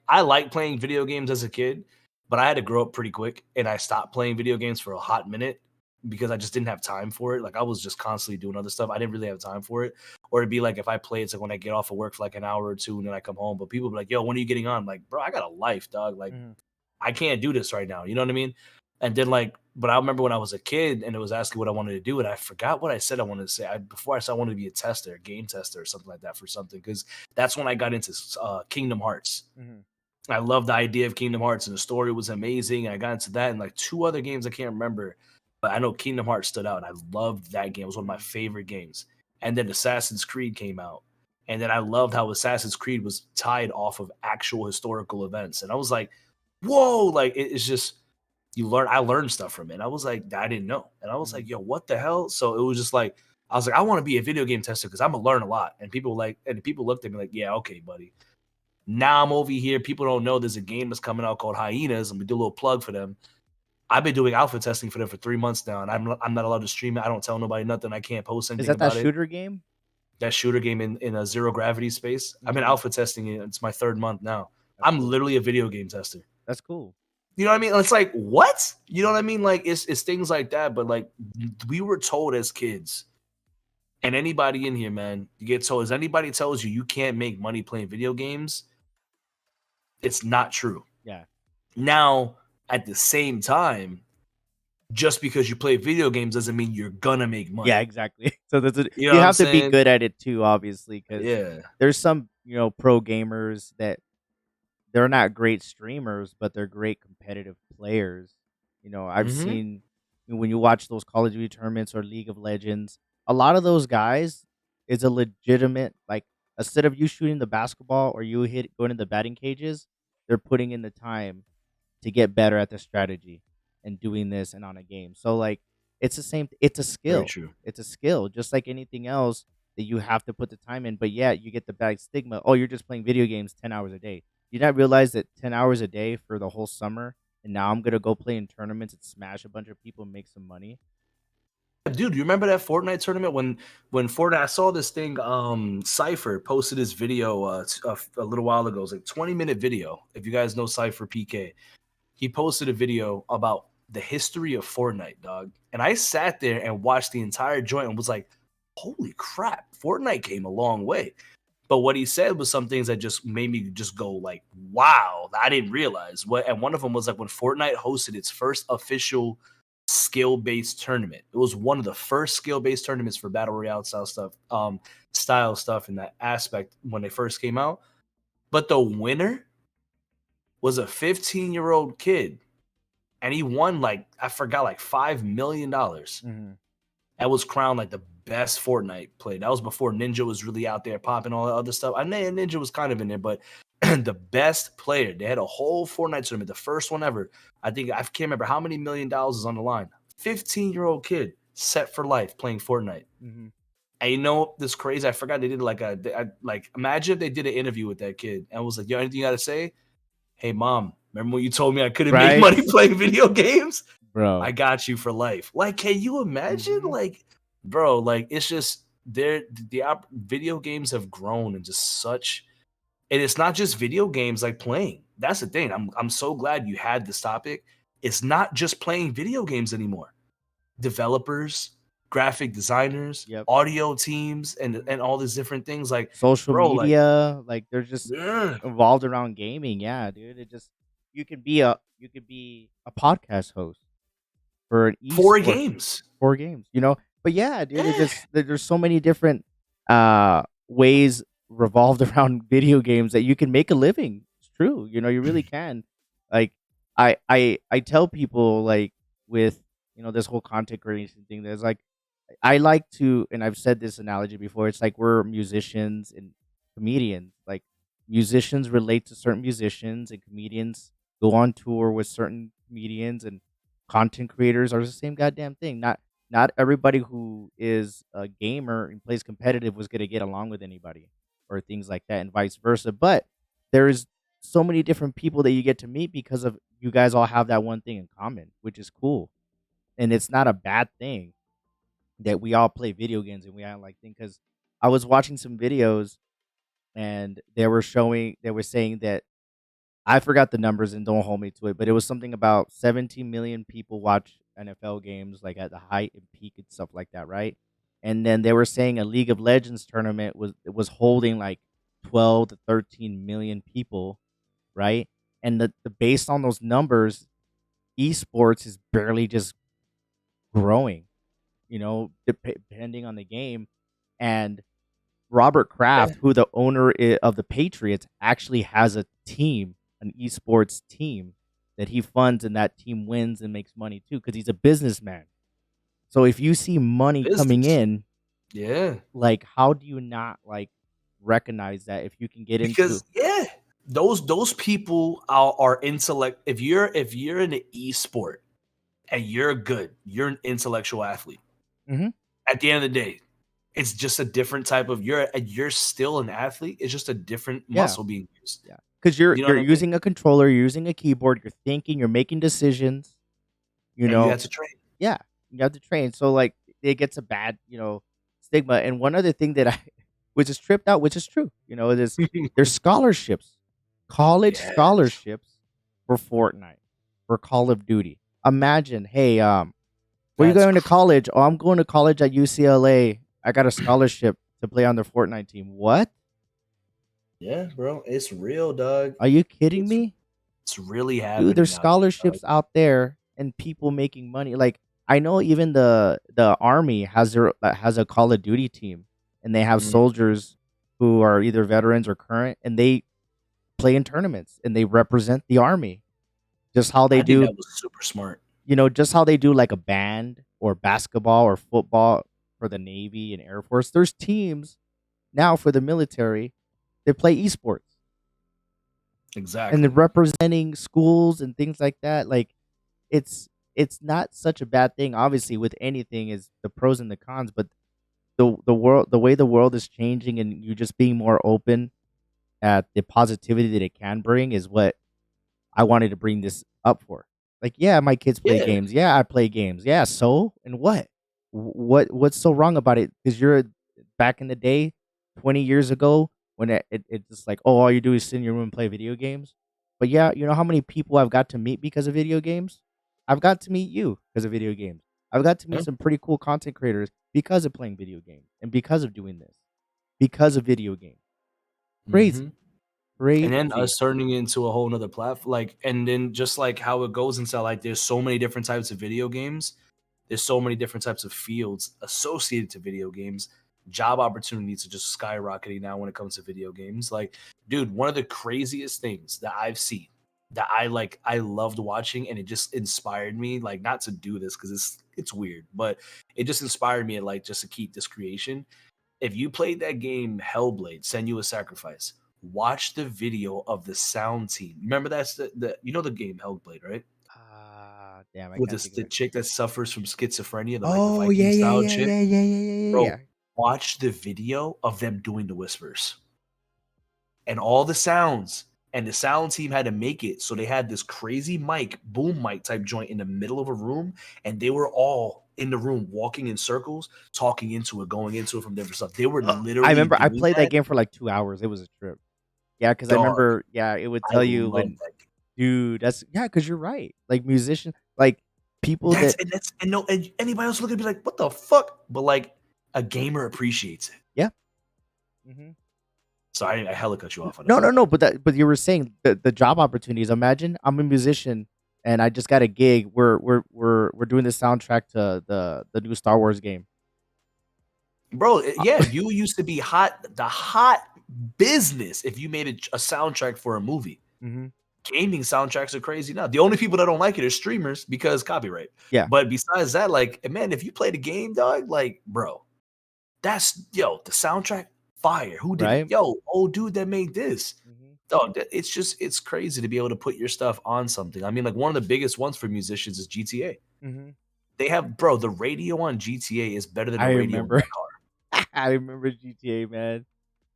Speaker 2: I like playing video games as a kid, but I had to grow up pretty quick and I stopped playing video games for a hot minute because I just didn't have time for it. Like I was just constantly doing other stuff. I didn't really have time for it. Or it'd be like if I play, it's like when I get off of work for like an hour or two and then I come home. But people be like, yo, when are you getting on? I'm like, bro, I got a life, dog. Like
Speaker 1: Mhm.
Speaker 2: I can't do this right now. You know what I mean? And then like, but I remember when I was a kid and it was asking what I wanted to do, and I forgot what I said I wanted to say. Before I said I wanted to be a tester, a game tester, or something like that for something, because that's when I got into Kingdom Hearts.
Speaker 1: Mhm.
Speaker 2: I loved the idea of Kingdom Hearts, and the story was amazing. I got into that and like two other games I can't remember, but I know Kingdom Hearts stood out, and I loved that game. It was one of my
Speaker 1: Mhm.
Speaker 2: favorite games. And then Assassin's Creed came out, and then I loved how Assassin's Creed was tied off of actual historical events, and I was like, "Whoa!" Like it's just you learn. I learned stuff from it. And I was like, I didn't know, and I was
Speaker 1: Mhm.
Speaker 2: like, "Yo, what the hell?" So it was just like I was like, I want to be a video game tester because I'm gonna learn a lot. And people looked at me like, "Yeah, okay, buddy." Now I'm over here. People don't know there's a game that's coming out called Hyenas. I'm gonna do a little plug for them. I've been doing alpha testing for them for 3 months now, and I'm not allowed to stream it. I don't tell nobody nothing. I can't post
Speaker 1: Is
Speaker 2: anything
Speaker 1: that
Speaker 2: about it.
Speaker 1: shooter game?
Speaker 2: That shooter game in a zero gravity space. I've been
Speaker 1: Mhm.
Speaker 2: alpha testing it. It's my third month now.
Speaker 1: That's
Speaker 2: I'm
Speaker 1: cool.
Speaker 2: literally a video game tester.
Speaker 1: That's cool.
Speaker 2: You know what I mean? It's like what? You know what I mean? Like it's things like that. But like we were told as kids, and anybody in here, man, you get told. As anybody tells you you can't make money playing video games, it's not true.
Speaker 1: Yeah.
Speaker 2: Now, at the same time, just because you play video games doesn't mean you're gonna make
Speaker 1: Yeah,
Speaker 2: money.
Speaker 1: exactly. So
Speaker 2: You know
Speaker 1: you
Speaker 2: what I'm
Speaker 1: have to be
Speaker 2: saying?
Speaker 1: good at it too, obviously, because
Speaker 2: Yeah.
Speaker 1: there's some pro gamers that they're not great streamers, but they're great competitive players. I've
Speaker 2: Hmm.
Speaker 1: seen when you watch those Call of Duty tournaments or League of Legends, a lot of those guys is a legitimate like instead of you shooting the basketball or you hit going in the batting cages, they're putting in the time to get better at the strategy and doing this and on a game. So like it's the same it's a
Speaker 2: Very
Speaker 1: skill.
Speaker 2: true.
Speaker 1: It's a skill just like anything else that you have to put the time in. But yeah, you get the bad stigma. Oh, you're just playing video games 10 hours a day. You not realize that 10 hours a day for the whole summer and now I'm going to go play in tournaments and smash a bunch of people and make some money.
Speaker 2: Dude, you remember that Fortnite tournament when Fortnite? I saw this thing. Cypher posted this video a little while ago. It was like 20-minute video. If you guys know Cypher PK, he posted a video about the history of Fortnite, dog. And I sat there and watched the entire joint and was like, "Holy crap! Fortnite came a long way." But what he said was some things that just made me just go like, "Wow!" I didn't realize what. And one of them was like when Fortnite hosted its first official skill-based tournament. It was one of the first skill-based tournaments for battle royale style stuff in that aspect when they first came out. But the winner was a 15-year-old kid, and he won like I forgot like $5 million,
Speaker 1: Mhm.
Speaker 2: and was crowned like the best Fortnite player. That was before Ninja was really out there popping all that other stuff. I know Ninja was kind of in there, but the best player. They had a whole Fortnite tournament, the first one ever. I can't remember how many $1 million is on the line. 15-year-old kid set for life playing Fortnite.
Speaker 1: Mhm.
Speaker 2: And you know this crazy? I forgot they did like imagine if they did an interview with that kid and was like, "Yo, anything you got to say?" "Hey, mom, remember when you told me I couldn't make
Speaker 1: Right?
Speaker 2: money playing video games? I
Speaker 1: Bro.
Speaker 2: got you for life." Like, can you imagine?
Speaker 1: Mhm.
Speaker 2: Like, bro, like it's just video games have grown into such, and it's not just video games like playing. That's the thing. I'm so glad you had this topic. It's not just playing video games anymore. Developers, graphic designers,
Speaker 1: Yep.
Speaker 2: audio teams, and
Speaker 1: Mhm.
Speaker 2: and all these different things. Like,
Speaker 1: Social
Speaker 2: bro, like,
Speaker 1: media, like they're just
Speaker 2: yeah,
Speaker 1: involved around gaming. Yeah, dude. It just you could be a podcast host for an
Speaker 2: four
Speaker 1: esport
Speaker 2: games.
Speaker 1: for games. But yeah, dude, it
Speaker 2: Yeah.
Speaker 1: just there's so many different ways revolved around video games that you can make a living. It's true. You really can. Like I tell people like with this whole content creation thing, there's like I like to, and I've said this analogy before. It's like we're musicians and comedians. Like musicians relate to certain musicians, and comedians go on tour with certain comedians, and content creators are the same goddamn thing. Not everybody who is a gamer and plays competitive was gonna get along with anybody, or things like that, and vice versa. But there's so many different people that you get to meet because of you guys all have that one thing in common, which is cool, and it's not a bad thing that we all play video games and we all like things. Because I was watching some videos and they were saying that I forgot the numbers and don't hold me to it, but it was something about 17 million people watch NFL games like at the height and peak and stuff like that, right? And then they were saying a League of Legends tournament was holding like 12 to 13 million people, right? And the based on those numbers, esports is barely just growing, depending on the game. And Robert
Speaker 2: Yeah.
Speaker 1: Kraft, who the owner of the Patriots, actually has a team, an esports team that he funds, and that team wins and makes money too because he's a businessman. So if you see money coming
Speaker 2: Business.
Speaker 1: in,
Speaker 2: Yeah.
Speaker 1: like how do you not like recognize that if you can get into?
Speaker 2: Because yeah, those people are intellect. If you're in the esport and you're good, you're an intellectual athlete.
Speaker 1: Mhm.
Speaker 2: At the end of the day, it's just a different type of you're still an athlete. It's just a different
Speaker 1: Yeah,
Speaker 2: muscle being used.
Speaker 1: yeah, because you're
Speaker 2: You know
Speaker 1: you're
Speaker 2: what I mean?
Speaker 1: using a controller, you're using a keyboard, you're thinking, you're making decisions. You
Speaker 2: And you
Speaker 1: know,
Speaker 2: have to train.
Speaker 1: Yeah, you have to train. So like it gets a bad, stigma. And one other thing that I which is tripped out, which is true, is there's scholarships, college
Speaker 2: Yes,
Speaker 1: scholarships for Fortnite, for Call of Duty. Imagine, hey, where you
Speaker 2: that's
Speaker 1: going to college? Oh, I'm going to college at UCLA. I got a scholarship to play on the Fortnite team. What?
Speaker 2: yeah, bro. It's real, dog.
Speaker 1: Are you kidding
Speaker 2: It's
Speaker 1: me?
Speaker 2: it's really
Speaker 1: Dude,
Speaker 2: happening
Speaker 1: there's
Speaker 2: out here, dog.
Speaker 1: scholarships out there and people making money. Like I know even the army has a Call of Duty team, and they have
Speaker 2: Mhm.
Speaker 1: soldiers who are either veterans or current, and they play in tournaments and they represent the army. Just how they
Speaker 2: I think
Speaker 1: do.
Speaker 2: that was super smart.
Speaker 1: just how they do like a band or basketball or football for the Navy and Air Force. There's teams now for the military that play esports and then
Speaker 2: Exactly.
Speaker 1: representing schools and things like that. Like it's it's not such a bad thing. Obviously, with anything is the pros and the cons, but the way the world is changing and you just being more open at the positivity that it can bring is what I wanted to bring this up for. Like, yeah, my kids play
Speaker 2: Yeah.
Speaker 1: games. Yeah, I play games. Yeah, so and what? What's so wrong about it? Because you're back in the day, 20 years ago, when it's just like, oh, all you do is sit in your room and play video games. But yeah, you know how many people I've got to meet because of video games? I've got to meet you because of video games. I've got to meet
Speaker 2: Yeah.
Speaker 1: some pretty cool content creators because of playing video games and because of doing this, because of video games.
Speaker 2: Hmm.
Speaker 1: Crazy,
Speaker 2: And then
Speaker 1: crazy.
Speaker 2: us turning into a whole nother platform, like, and then just like how it goes inside, like, there's so many different types of video games. There's so many different types of fields associated to video games. Job opportunities are just skyrocketing now when it comes to video games. Like, dude, one of the craziest things that I've seen that I loved watching, and it just inspired me, like, not to do this because it's weird, but it just inspired me, like, just to keep this creation. If you played that game Hellblade, Send You a Sacrifice, watch the video of the sound team. Remember that's the you know the game Hellblade, right?
Speaker 1: Ah, damn, I
Speaker 2: With
Speaker 1: can't
Speaker 2: this
Speaker 1: think of
Speaker 2: the
Speaker 1: it.
Speaker 2: chick that suffers from schizophrenia, the
Speaker 1: Oh, yeah,
Speaker 2: Viking
Speaker 1: yeah,
Speaker 2: style
Speaker 1: yeah,
Speaker 2: chick.
Speaker 1: yeah, yeah, yeah, yeah, yeah,
Speaker 2: Bro,
Speaker 1: yeah.
Speaker 2: watch the video of them doing the whispers and all the sounds. And the sound team had to make it so they had this crazy mic, boom mic type joint in the middle of a room, and they were all in the room walking in circles, talking into it, going into it from different stuff. They were
Speaker 1: I
Speaker 2: literally
Speaker 1: remember I
Speaker 2: doing
Speaker 1: played that
Speaker 2: that.
Speaker 1: game for like 2 hours. It was a trip. Yeah, because I
Speaker 2: Dog,
Speaker 1: remember, yeah, it would
Speaker 2: I
Speaker 1: tell you
Speaker 2: love
Speaker 1: when,
Speaker 2: that game.
Speaker 1: dude, that's yeah, because you're right. Like musician, like people that,
Speaker 2: That's and no, and anybody else looking at me like, what the fuck? But like a gamer appreciates it.
Speaker 1: yeah. Hmm.
Speaker 2: So I hella cut you off. I know,
Speaker 1: No,
Speaker 2: my
Speaker 1: no, no.
Speaker 2: bad.
Speaker 1: But you were saying the job opportunities. Imagine I'm a musician and I just got a gig. We're doing the soundtrack to the new Star Wars game.
Speaker 2: Bro,
Speaker 1: Uh,
Speaker 2: yeah, you used to be the hot business if you made a soundtrack for a movie.
Speaker 1: hmm.
Speaker 2: Gaming soundtracks are crazy now. The only people that don't like it are streamers because copyright.
Speaker 1: Yeah,
Speaker 2: But besides that, like, man, if you play the game, dog, like, bro, that's the soundtrack fire. Who did it?
Speaker 1: right.
Speaker 2: Yo, old dude that made this.
Speaker 1: Hmm.
Speaker 2: Dog, it's crazy to be able to put your stuff on something. I mean, like, one of the biggest ones for musicians is GTA.
Speaker 1: Hmm.
Speaker 2: They have, bro, the radio on GTA is better than the
Speaker 1: I
Speaker 2: radio in
Speaker 1: remember.
Speaker 2: my car.
Speaker 1: I remember GTA, man.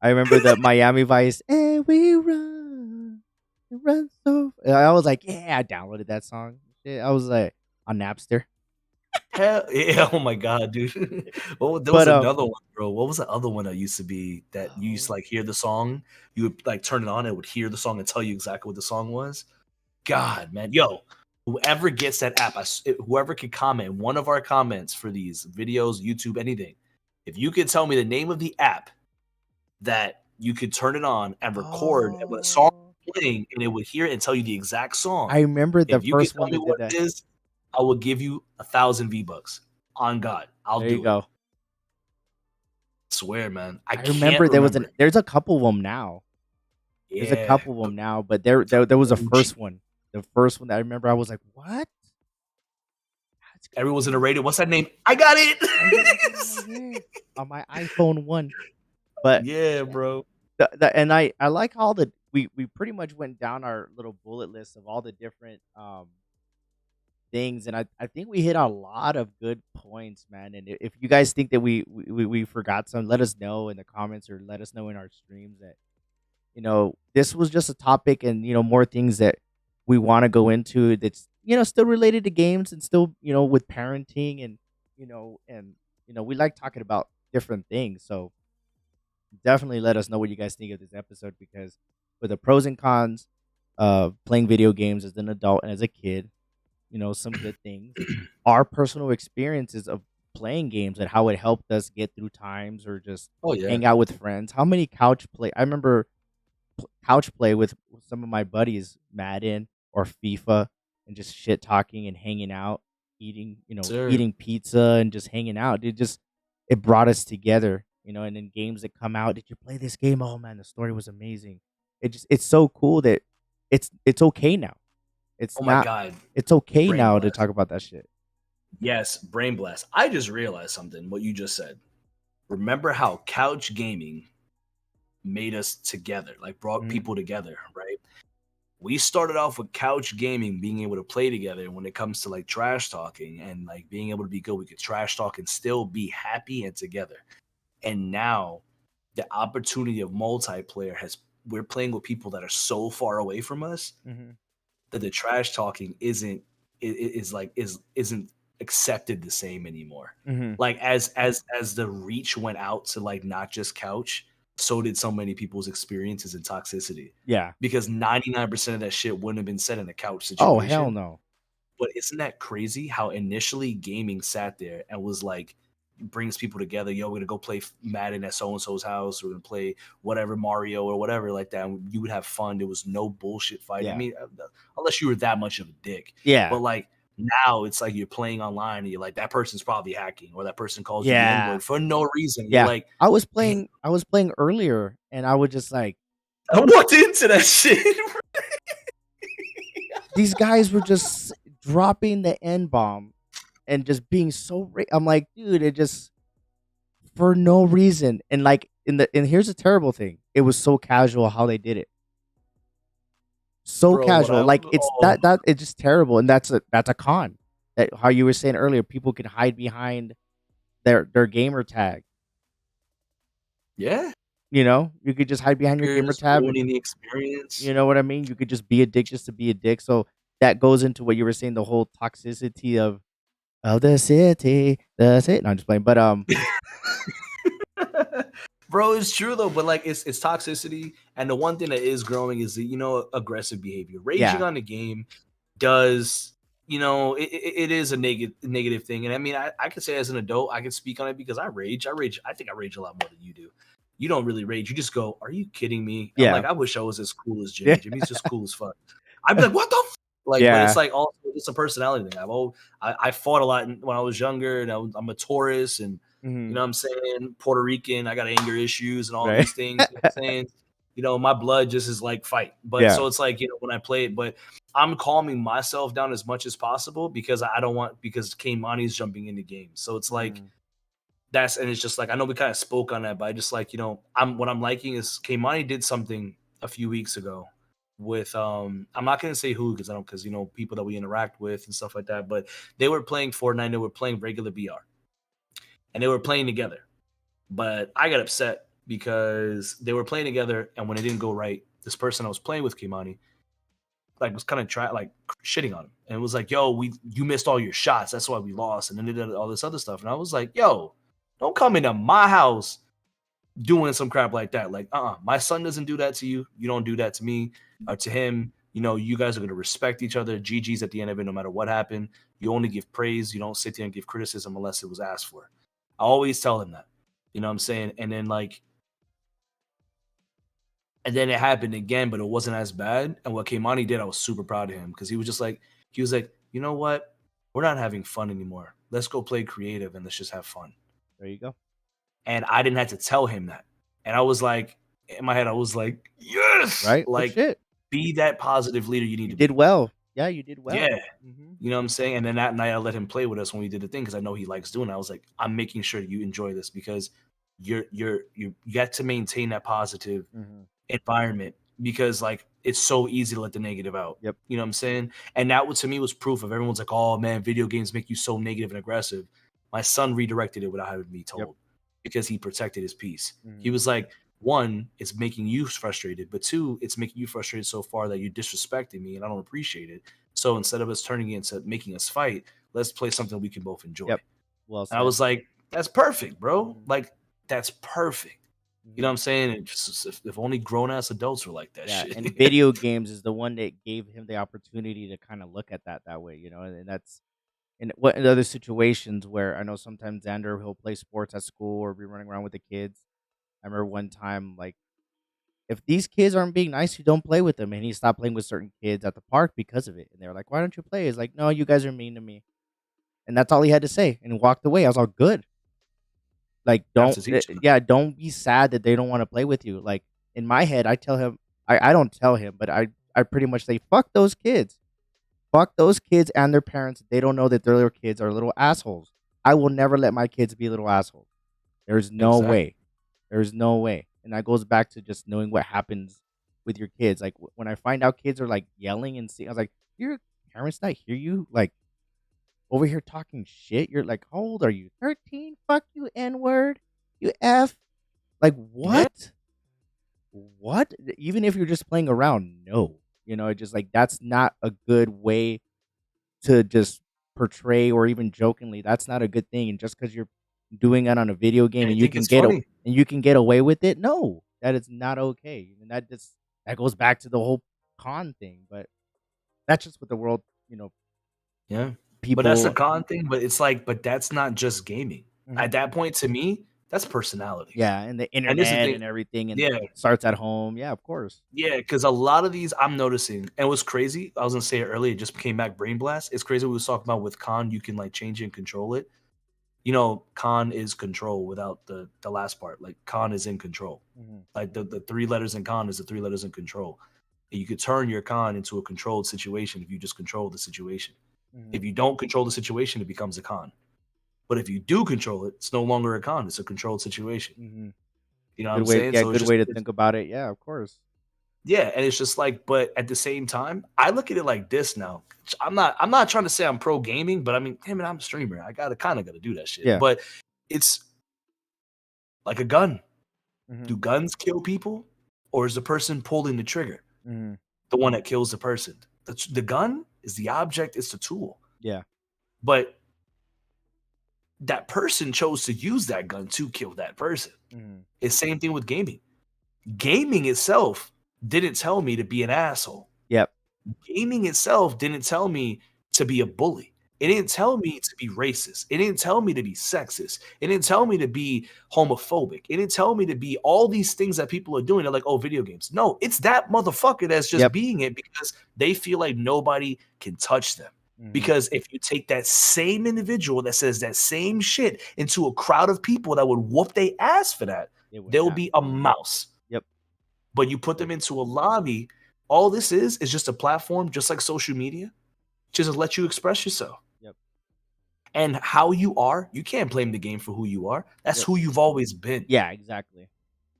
Speaker 1: I remember the Miami Vice. And we run so. I was like, yeah, I downloaded that song. Shit, I was like on Napster.
Speaker 2: Hell yeah! Oh my god, dude. Well, there was
Speaker 1: But
Speaker 2: another one, bro. What was the other one that used to be that you used to
Speaker 1: oh,
Speaker 2: like hear the song? You would like turn it on, it would hear the song and tell you exactly what the song was. God, man, yo, whoever gets that app, whoever can comment one of our comments for these videos, YouTube, anything, if you could tell me the name of the app that you could turn it on and record a song
Speaker 1: oh,
Speaker 2: playing, and it would hear it and tell you the exact
Speaker 1: I
Speaker 2: song.
Speaker 1: remember the
Speaker 2: If you could
Speaker 1: first
Speaker 2: tell
Speaker 1: one
Speaker 2: me
Speaker 1: that did
Speaker 2: what
Speaker 1: that.
Speaker 2: it is, I will give you 1,000 V-bucks. On God, I'll
Speaker 1: There you
Speaker 2: do it.
Speaker 1: go.
Speaker 2: Swear, man. I
Speaker 1: I
Speaker 2: can't
Speaker 1: remember there was
Speaker 2: remember
Speaker 1: an.
Speaker 2: it.
Speaker 1: There's a couple of them now. There's a
Speaker 2: Yeah,
Speaker 1: couple of
Speaker 2: but
Speaker 1: them now, but there was a first
Speaker 2: OG.
Speaker 1: one. The first one that I remember, I was like, what? That's
Speaker 2: Everyone's in the
Speaker 1: crazy.
Speaker 2: radio. What's that name? I got
Speaker 1: I got it
Speaker 2: it.
Speaker 1: right here on my iPhone 1. But
Speaker 2: Yeah, bro.
Speaker 1: and I like how we pretty much went down our little bullet list of all the different things, and I think we hit a lot of good points, man. And if you guys think that we forgot some, let us know in the comments or let us know in our streams that this was just a topic, and more things that we want to go into that's still related to games and still with parenting and we like talking about different things. So definitely let us know what you guys think of this episode, because with the pros and cons of playing video games as an adult and as a kid, some good things, our personal experiences of playing games and how it helped us get through times or just
Speaker 2: Oh yeah.
Speaker 1: hang out with friends. How many couch play? I remember couch play with some of my buddies, Madden or FIFA, and just shit talking and hanging out, eating,
Speaker 2: Sir.
Speaker 1: eating pizza and just hanging out. It brought us together, and then games that come out. Did you play this game? Oh man, the story was amazing. It's so cool that it's okay now. It's
Speaker 2: Oh my
Speaker 1: not.
Speaker 2: god,
Speaker 1: It's okay
Speaker 2: brain
Speaker 1: now to
Speaker 2: blast.
Speaker 1: talk about that shit.
Speaker 2: Yes, brain blast. I just realized something. What you just said. Remember how couch gaming made us together, like brought
Speaker 1: Mhm,
Speaker 2: people together, right? We started off with couch gaming, being able to play together. When it comes to like trash talking and like being able to be good, we could trash talk and still be happy and together. And now the opportunity of multiplayer has we're playing with people that are so far away from us
Speaker 1: mhm,
Speaker 2: that the trash talking is like isn't accepted the same anymore.
Speaker 1: mhm.
Speaker 2: Like as the reach went out to like not just couch, so did so many people's experiences and toxicity.
Speaker 1: Yeah.
Speaker 2: Because 99% of that shit wouldn't have been said in a couch
Speaker 1: Oh, hell
Speaker 2: situation.
Speaker 1: no.
Speaker 2: But isn't that crazy how initially gaming sat there and was like brings people together? Yo, we're gonna go play Madden at so and so's house. We're gonna play whatever Mario or whatever like that. And you would have fun. There was no bullshit fighting. I
Speaker 1: Yeah.
Speaker 2: mean, unless you were that much of a dick.
Speaker 1: Yeah.
Speaker 2: But like now, it's like you're playing online and you're like that person's probably hacking or that person calls you the N
Speaker 1: Yeah.
Speaker 2: word for no reason. You're
Speaker 1: Yeah.
Speaker 2: like,
Speaker 1: I was
Speaker 2: damn,
Speaker 1: playing I was playing earlier, and I would just like
Speaker 2: I walked into that shit.
Speaker 1: these guys were just dropping the N bomb and just being so I'm like, dude, it just for no reason. And like and here's the terrible thing. It was so casual how they did it. So
Speaker 2: Bro, what
Speaker 1: casual.
Speaker 2: I
Speaker 1: Like it's
Speaker 2: oh
Speaker 1: that it's just terrible. And that's a con. That how you were saying earlier, people can hide behind their gamer tag.
Speaker 2: yeah,
Speaker 1: You know? You could just hide behind your
Speaker 2: you're
Speaker 1: gamer
Speaker 2: just
Speaker 1: tab and
Speaker 2: ruining the experience.
Speaker 1: you know what I mean? You could just be a dick just to be a dick. So that goes into what you were saying, the whole toxicity of the city. The city. No, I'm just playing. But
Speaker 2: Bro, it's true though, but like it's toxicity, and the one thing that is growing is the aggressive behavior. Raging
Speaker 1: yeah.
Speaker 2: on the game does it is a negative thing, and I mean I could say as an adult I can speak on it because I rage. I think I rage a lot more than you do. You don't really rage. You just go, "Are you kidding me?" I'm
Speaker 1: Yeah.
Speaker 2: like, I wish I was as cool as
Speaker 1: Yeah.
Speaker 2: Jimmy. Jimmy's just cool as fuck. I'd be like, "What the?" Like, but it's
Speaker 1: Yeah.
Speaker 2: like also it's a personality thing. I fought a lot when I was younger, and I'm a Taurus, and you
Speaker 1: Mhm.
Speaker 2: know what I'm saying? Puerto Rican, I got anger issues and all
Speaker 1: Right.
Speaker 2: these things. You know what I'm saying? My blood just is like fight. But
Speaker 1: Yeah.
Speaker 2: so it's like, when I play it, but I'm calming myself down as much as possible because I don't want because Kaimani's jumping in the game. So it's like
Speaker 1: Mhm.
Speaker 2: and it's just like I know we kind of spoke on that, but I just like, I'm liking is Kaimani did something a few weeks ago with I'm not gonna say who because I don't because people that we interact with and stuff like that, but they were playing Fortnite, they were playing regular BR and they were playing together. But I got upset because they were playing together, and when it didn't go right, this person I was playing with, Kimani, like was kind of like shitting on him, and it was like, "Yo, you missed all your shots. That's why we lost." And then they did all this other stuff, and I was like, "Yo, don't come into my house doing some crap like that. Like, my son doesn't do that to you. You don't do that to me or to him. You guys are going to respect each other. GG's at the end of it, no matter what happened. You only give praise. You don't sit there and give criticism unless it was asked for. I always tell him that. You know what I'm saying? And then it happened again, but it wasn't as bad. And what Keimani did, I was super proud of him because he was like, you know what? We're not having fun anymore. Let's go play creative and let's just have fun.
Speaker 1: There you go.
Speaker 2: And I didn't have to tell him that. And I was like, in my head, I was like, yes,
Speaker 1: Right? Good
Speaker 2: like
Speaker 1: shit.
Speaker 2: be that positive leader you need
Speaker 1: You
Speaker 2: to
Speaker 1: did
Speaker 2: be.
Speaker 1: well. Yeah, you did well.
Speaker 2: Yeah.
Speaker 1: Mhm.
Speaker 2: You know what I'm saying? And then that night I let him play with us when we did the thing because I know he likes doing it. I was like, I'm making sure you enjoy this because you get to maintain that positive
Speaker 1: Mhm.
Speaker 2: environment because like it's so easy to let the negative out.
Speaker 1: Yep.
Speaker 2: You know what I'm saying? And that to me was proof of everyone's like, oh man, video games make you so negative and aggressive. My son redirected it without having to be
Speaker 1: Yep.
Speaker 2: told because he protected his peace. He
Speaker 1: Mhm.
Speaker 2: was like, one, it's making you frustrated, but two, it's making you frustrated so far that you're disrespecting me and I don't appreciate it. So instead of us turning it into making us fight, let's play something we can both enjoy.
Speaker 1: Yep. Well
Speaker 2: And I
Speaker 1: said.
Speaker 2: was like, that's perfect, bro.
Speaker 1: Mhm.
Speaker 2: Like, that's perfect. You know what
Speaker 1: Mhm.
Speaker 2: I'm saying? And just, if only grown ass adults were like that
Speaker 1: Yeah,
Speaker 2: shit.
Speaker 1: and video games is the one that gave him the opportunity to kinda look at that way, and that's in other situations where I know sometimes Xander, he'll play sports at school or be running around with the kids. I remember one time, like, if these kids aren't being nice, you don't play with them, and he stopped playing with certain kids at the park because of it, and they were like, "Why don't you play?" He's like, "No, you guys are mean to me." And that's all he had to say, and walked away. I was all, "Good." Like,
Speaker 2: Have
Speaker 1: don't
Speaker 2: to teach them.
Speaker 1: yeah, don't be sad that they don't wanna play with you. Like, in my head, I tell him I don't tell him, but I pretty much say, "Fuck those kids." fuck those kids and their parents. They don't know that their little kids are little assholes. I will never let my kids be little assholes. There's no
Speaker 2: Exactly.
Speaker 1: way. There's no way. And that goes back to just knowing what happens with your kids. Like when I find out kids are like yelling and I was like, your parents not hear you like over here talking shit. You're like, how old are you? 13? Fuck you, N word. You F. Like
Speaker 2: Yeah.
Speaker 1: what? What? Even if you're just playing around, no. Just like that's not a good way to just portray or even jokingly. That's not a good thing. And just because you're doing it on a video game
Speaker 2: And I
Speaker 1: and you
Speaker 2: think
Speaker 1: can
Speaker 2: it's funny.
Speaker 1: get away with it, no, that is not okay. And that goes back to the whole con thing. But that's just what the world,
Speaker 2: Yeah. But that's the
Speaker 1: people.
Speaker 2: con thing, but it's like, but that's not just gaming.
Speaker 1: Mhm.
Speaker 2: At that point, to me, that's personality.
Speaker 1: Yeah, and the
Speaker 2: And this is the
Speaker 1: internet
Speaker 2: thing.
Speaker 1: and everything, and
Speaker 2: Yeah.
Speaker 1: starts at home. Yeah, of course.
Speaker 2: Yeah, because a lot of these I'm noticing, and what's crazy, I was gonna say it earlier, it just came back brain blast. It's crazy we was talking about with Khan, you can like change and control it. Khan is control without the last part. Like Khan is in control.
Speaker 1: Mhm,
Speaker 2: Like the three letters in Khan is the three letters in control. And you could turn your Khan into a controlled situation if you just control the situation.
Speaker 1: mhm,
Speaker 2: If you don't control the situation, it becomes a con. But if you do control it, it's no longer a con. It's a controlled situation.
Speaker 1: mhm.
Speaker 2: You know what
Speaker 1: Good
Speaker 2: I'm
Speaker 1: way,
Speaker 2: saying?
Speaker 1: yeah,
Speaker 2: So
Speaker 1: good way to think about it. Yeah, of course.
Speaker 2: yeah, and it's just like, but at the same time, I look at it like this now. I'm not trying to say I'm pro gaming, but I mean, hey man, I'm a streamer. I gotta kind of gotta do that shit.
Speaker 1: Yeah.
Speaker 2: But it's like a gun.
Speaker 1: Mhm,
Speaker 2: Do guns kill people? Or is the person pulling the trigger
Speaker 1: mhm.
Speaker 2: the one that kills the person? The gun is the object, it's the tool.
Speaker 1: Yeah.
Speaker 2: But that person chose to use that gun to kill that person.
Speaker 1: Mhm.
Speaker 2: It's same thing with gaming. Gaming itself didn't tell me to be an asshole.
Speaker 1: Yep.
Speaker 2: Gaming itself didn't tell me to be a bully. It
Speaker 1: Mhm,
Speaker 2: didn't tell me to be racist. It didn't tell me to be sexist. It didn't tell me to be homophobic. It didn't tell me to be all these things that people are doing. They're like, oh, video games. No, it's that motherfucker that's just
Speaker 1: yep.
Speaker 2: being it because they feel like nobody can touch them.
Speaker 1: Mhm.
Speaker 2: Because if you take that same individual that says that same shit into a crowd of people that would whoop their ass for that,
Speaker 1: It would
Speaker 2: they'll be a
Speaker 1: happen.
Speaker 2: mouse.
Speaker 1: Yep.
Speaker 2: But you put them into a lobby, all this is just a platform, just like social media, just to let you express yourself.
Speaker 1: Yep.
Speaker 2: And how you are, you can't blame the game for who you are. That's
Speaker 1: Yep.
Speaker 2: who you've always been.
Speaker 1: Yeah, exactly.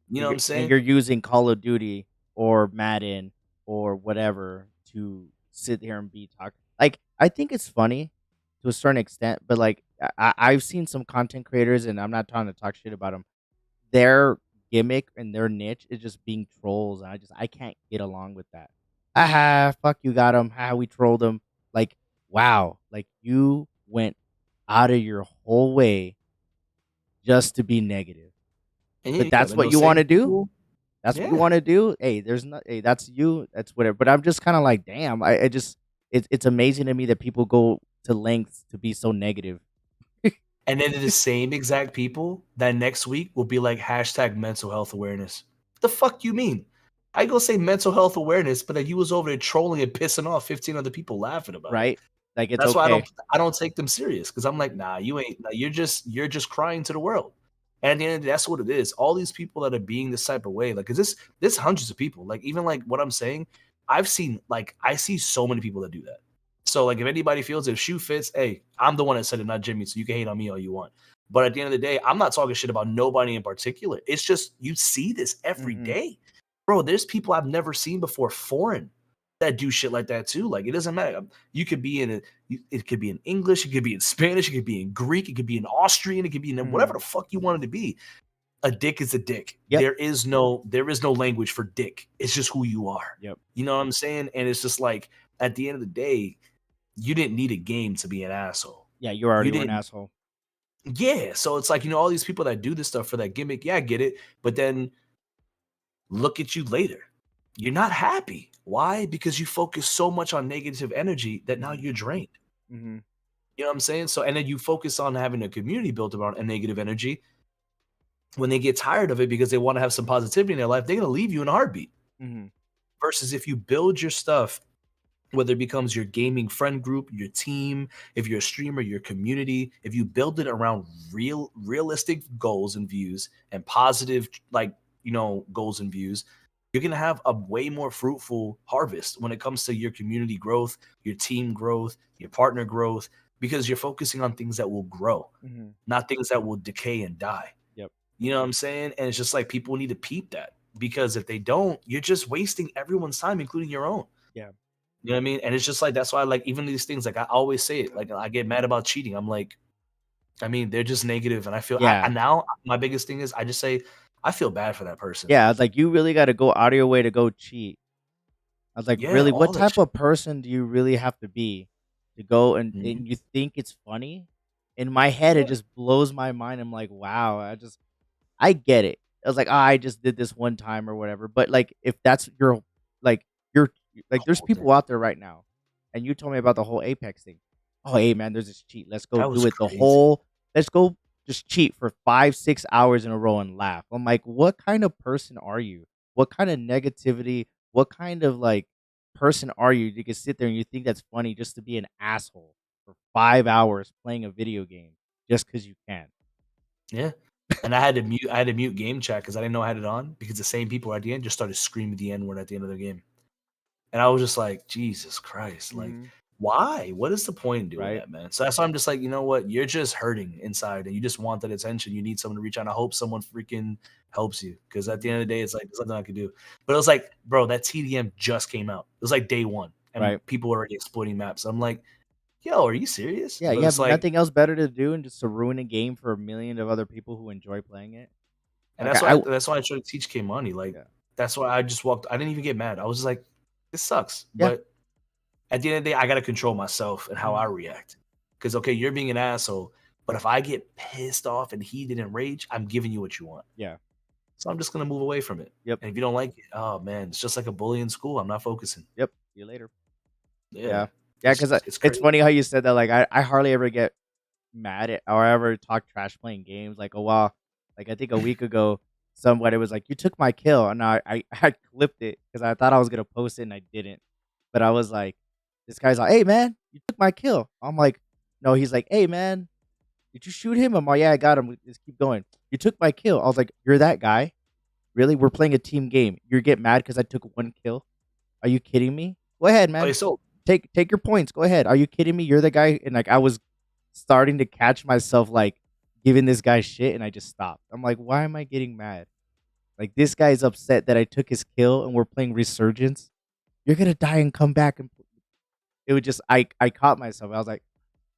Speaker 2: You know
Speaker 1: And
Speaker 2: what
Speaker 1: you're
Speaker 2: I'm
Speaker 1: and
Speaker 2: saying?
Speaker 1: you're using Call of Duty or Madden or whatever to sit here and be talk. Like I think it's funny to a certain extent, but like I've seen some content creators, and I'm not trying to talk shit about them. Their gimmick and their niche is just being trolls, and I can't get along with that. Aha, fuck you, got him. Ha, we trolled him. Like wow, like you went out of your whole way just to be negative.
Speaker 2: And
Speaker 1: But
Speaker 2: yeah,
Speaker 1: that's
Speaker 2: and
Speaker 1: what
Speaker 2: those
Speaker 1: you
Speaker 2: same
Speaker 1: want to do.
Speaker 2: people,
Speaker 1: That's what you
Speaker 2: yeah.
Speaker 1: wanna do? Hey, there's not hey, that's you, that's whatever, but I'm just kinda like, "Damn," I just it's amazing to me that people go to lengths to be so negative.
Speaker 2: And then the same exact people that next week will be like hashtag mental health awareness. The fuck you mean? I go say mental health awareness, but then you was over there trolling and pissing off 15 other people laughing about it.
Speaker 1: Right? Like, it's
Speaker 2: That's why
Speaker 1: okay.
Speaker 2: I don't take them serious because I'm like,
Speaker 1: Mhm,
Speaker 2: nah, you ain't. Nah, you're just crying to the world. And at the end of the day, that's what it is. All these people that are being this type of way, like, cause this hundreds of people. Like, even like what I'm saying, I see so many people that do that. So like, if anybody feels if shoe fits, hey, I'm the one that said it, not Jimmy. So you can hate on me all you want. But at the end of the day, I'm not talking shit about nobody in particular. It's just you see this every
Speaker 1: mhm,
Speaker 2: day, bro. There's people I've never seen before, foreign, that do shit like that too. Like it doesn't matter. You could be in a it could be in English, it could be in Spanish, it could be in Greek, it could be in Austrian, it could be in whatever
Speaker 1: mhm.
Speaker 2: the fuck you want it to be. A dick is a dick.
Speaker 1: Yep,
Speaker 2: There is no language for dick. It's just who you are.
Speaker 1: yep.
Speaker 2: You know what I'm saying? And it's just like at the end of the day, you didn't need a game to be an asshole.
Speaker 1: Yeah, you
Speaker 2: You
Speaker 1: already were an
Speaker 2: didn't.
Speaker 1: asshole.
Speaker 2: Yeah. So it's like, all these people that do this stuff for that gimmick, yeah, I get it. But then look at you later. You're not happy. Why? Because you focus so much on negative energy that now
Speaker 1: Mhm,
Speaker 2: you're drained.
Speaker 1: mhm,
Speaker 2: You know what I'm saying? So, and then you focus on having a community built around a negative energy. When they get tired of it because they want to have some positivity in their life, they're going to leave you in a heartbeat.
Speaker 1: mhm,
Speaker 2: Versus if you build your stuff, whether it becomes your gaming friend group, your team, if you're a streamer, your community, if you build it around realistic goals and views and positive, like, goals and views, you're gonna have a way more fruitful harvest when it comes to your community growth, your team growth, your partner growth, because you're focusing on things that will grow,
Speaker 1: Mhm.
Speaker 2: not things that will decay and die.
Speaker 1: Yep.
Speaker 2: You know what I'm saying? And it's just like people need to peep that because if they don't, you're just wasting everyone's time, including your own.
Speaker 1: Yeah.
Speaker 2: You know what I mean? And it's just like that's why like even these things, like I always say it, like I get mad about cheating. I'm like, I mean, they're just negative, and I feel I
Speaker 1: Yeah.
Speaker 2: now my biggest thing is I just say I feel bad for that person.
Speaker 1: Yeah, I was like, "You really gotta go out of your way to go cheat." I was like,
Speaker 2: Yeah,
Speaker 1: "Really? What
Speaker 2: all that
Speaker 1: type
Speaker 2: shit.
Speaker 1: of person do you really have to be to go
Speaker 2: Mhm.
Speaker 1: and you think it's funny?" In my head, it
Speaker 2: Yeah,
Speaker 1: just blows my mind. I'm like, "Wow." I get it. I was like, "Ah, I just did this one time or whatever." But, like, if that's your like, you're
Speaker 2: the
Speaker 1: like, there's
Speaker 2: whole thing.
Speaker 1: people out there right now, and you told me about the whole Apex thing. "Oh, hey, man, there's this cheat. Let's go
Speaker 2: That
Speaker 1: do
Speaker 2: was
Speaker 1: it
Speaker 2: crazy.
Speaker 1: let's go just cheat for 5, 6 hours in a row and laugh." I'm like, "What kind of person are you? What kind of negativity, what kind of, like, person are you? You can sit there and you think that's funny just to be an asshole for 5 hours playing a video game just because you can."
Speaker 2: Yeah. And I had to mute game chat because I didn't know I had it on because the same people at the end just started screaming the N word at the end of the game. And I was just like, Jesus Christ, like,
Speaker 1: Mhm.
Speaker 2: why? What is the point in doing
Speaker 1: Right?
Speaker 2: that, man? So that's why I'm just like, you know what? You're just hurting inside and you just want that attention. You need someone to reach out. And I hope someone freaking helps you. Cause at the
Speaker 1: Mhm.
Speaker 2: end of the day, it's like there's nothing I can do. But it was like, bro, that TDM just came out. It was like day one. And
Speaker 1: Right.
Speaker 2: people were already exploiting maps. I'm like, yo, are you serious?
Speaker 1: Yeah,
Speaker 2: But
Speaker 1: you have
Speaker 2: it's like,
Speaker 1: nothing else better to do and just to ruin a game for a million of other people who enjoy playing it.
Speaker 2: and
Speaker 1: Like, I
Speaker 2: that's why I tried to teach K Money. Like,
Speaker 1: yeah.
Speaker 2: that's why I just walked. I didn't even get mad. I was just like, this sucks.
Speaker 1: Yeah.
Speaker 2: But at the end of the day, I gotta control myself and how I
Speaker 1: Mhm.
Speaker 2: react. Because okay, you're being an asshole, but if I get pissed off and heated and rage, I'm giving you what you want.
Speaker 1: Yeah.
Speaker 2: So I'm just gonna move away from it.
Speaker 1: Yep.
Speaker 2: And if you don't like it, oh man, it's just like a bully in school. I'm not focusing.
Speaker 1: Yep. See you later.
Speaker 2: Yeah,
Speaker 1: Yeah. Yeah, 'cause,
Speaker 2: it's
Speaker 1: it's
Speaker 2: crazy.
Speaker 1: funny how you said that, like, I hardly ever get mad at or ever talk trash playing games, like, a while like, I think a week ago, somebody was like, "You took my kill," and I clipped it because I thought I was gonna post it and I didn't. But I was like this guy's like, "Hey, man, you took my kill." I'm like, "No." He's like, "Hey, man, did you shoot him?" I'm like, "Yeah, I got him. Just keep going." "You took my kill." I was like, "You're that guy? Really? We're playing a team game. You get mad because I took 1 kill? Are you kidding me? Go ahead,
Speaker 2: Okay,
Speaker 1: man.
Speaker 2: so
Speaker 1: Take your points. Go ahead. Are you kidding me? You're the guy." And, like, I was starting to catch myself, like, giving this guy shit, and I just stopped. I'm like, "Why am I getting mad? Like, this guy's upset that I took his kill and we're playing Resurgence. You're gonna die and come back and" it would just I caught myself. I was like,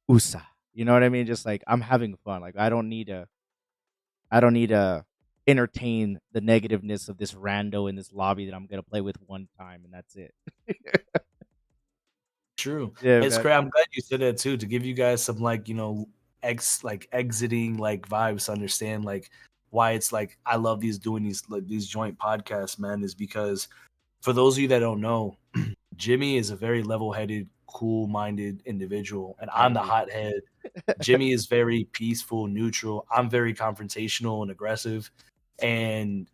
Speaker 1: "USA." You know what I mean? Just like, I'm having fun. Like, I don't need to entertain the negativeness of this rando in this lobby that I'm gonna play with one time, and that's it.
Speaker 2: true.
Speaker 1: Yeah,
Speaker 2: It's
Speaker 1: man.
Speaker 2: great. I'm glad you said that too, to give you guys some like, exiting like vibes to understand like why it's like I love these doing these joint podcasts, man, is because for those of you that don't know, Jimmy is a very level-headed, cool-minded individual, and I'm
Speaker 1: Trying to
Speaker 2: the
Speaker 1: be.
Speaker 2: hothead. Jimmy is very peaceful, neutral. I'm very confrontational and aggressive, and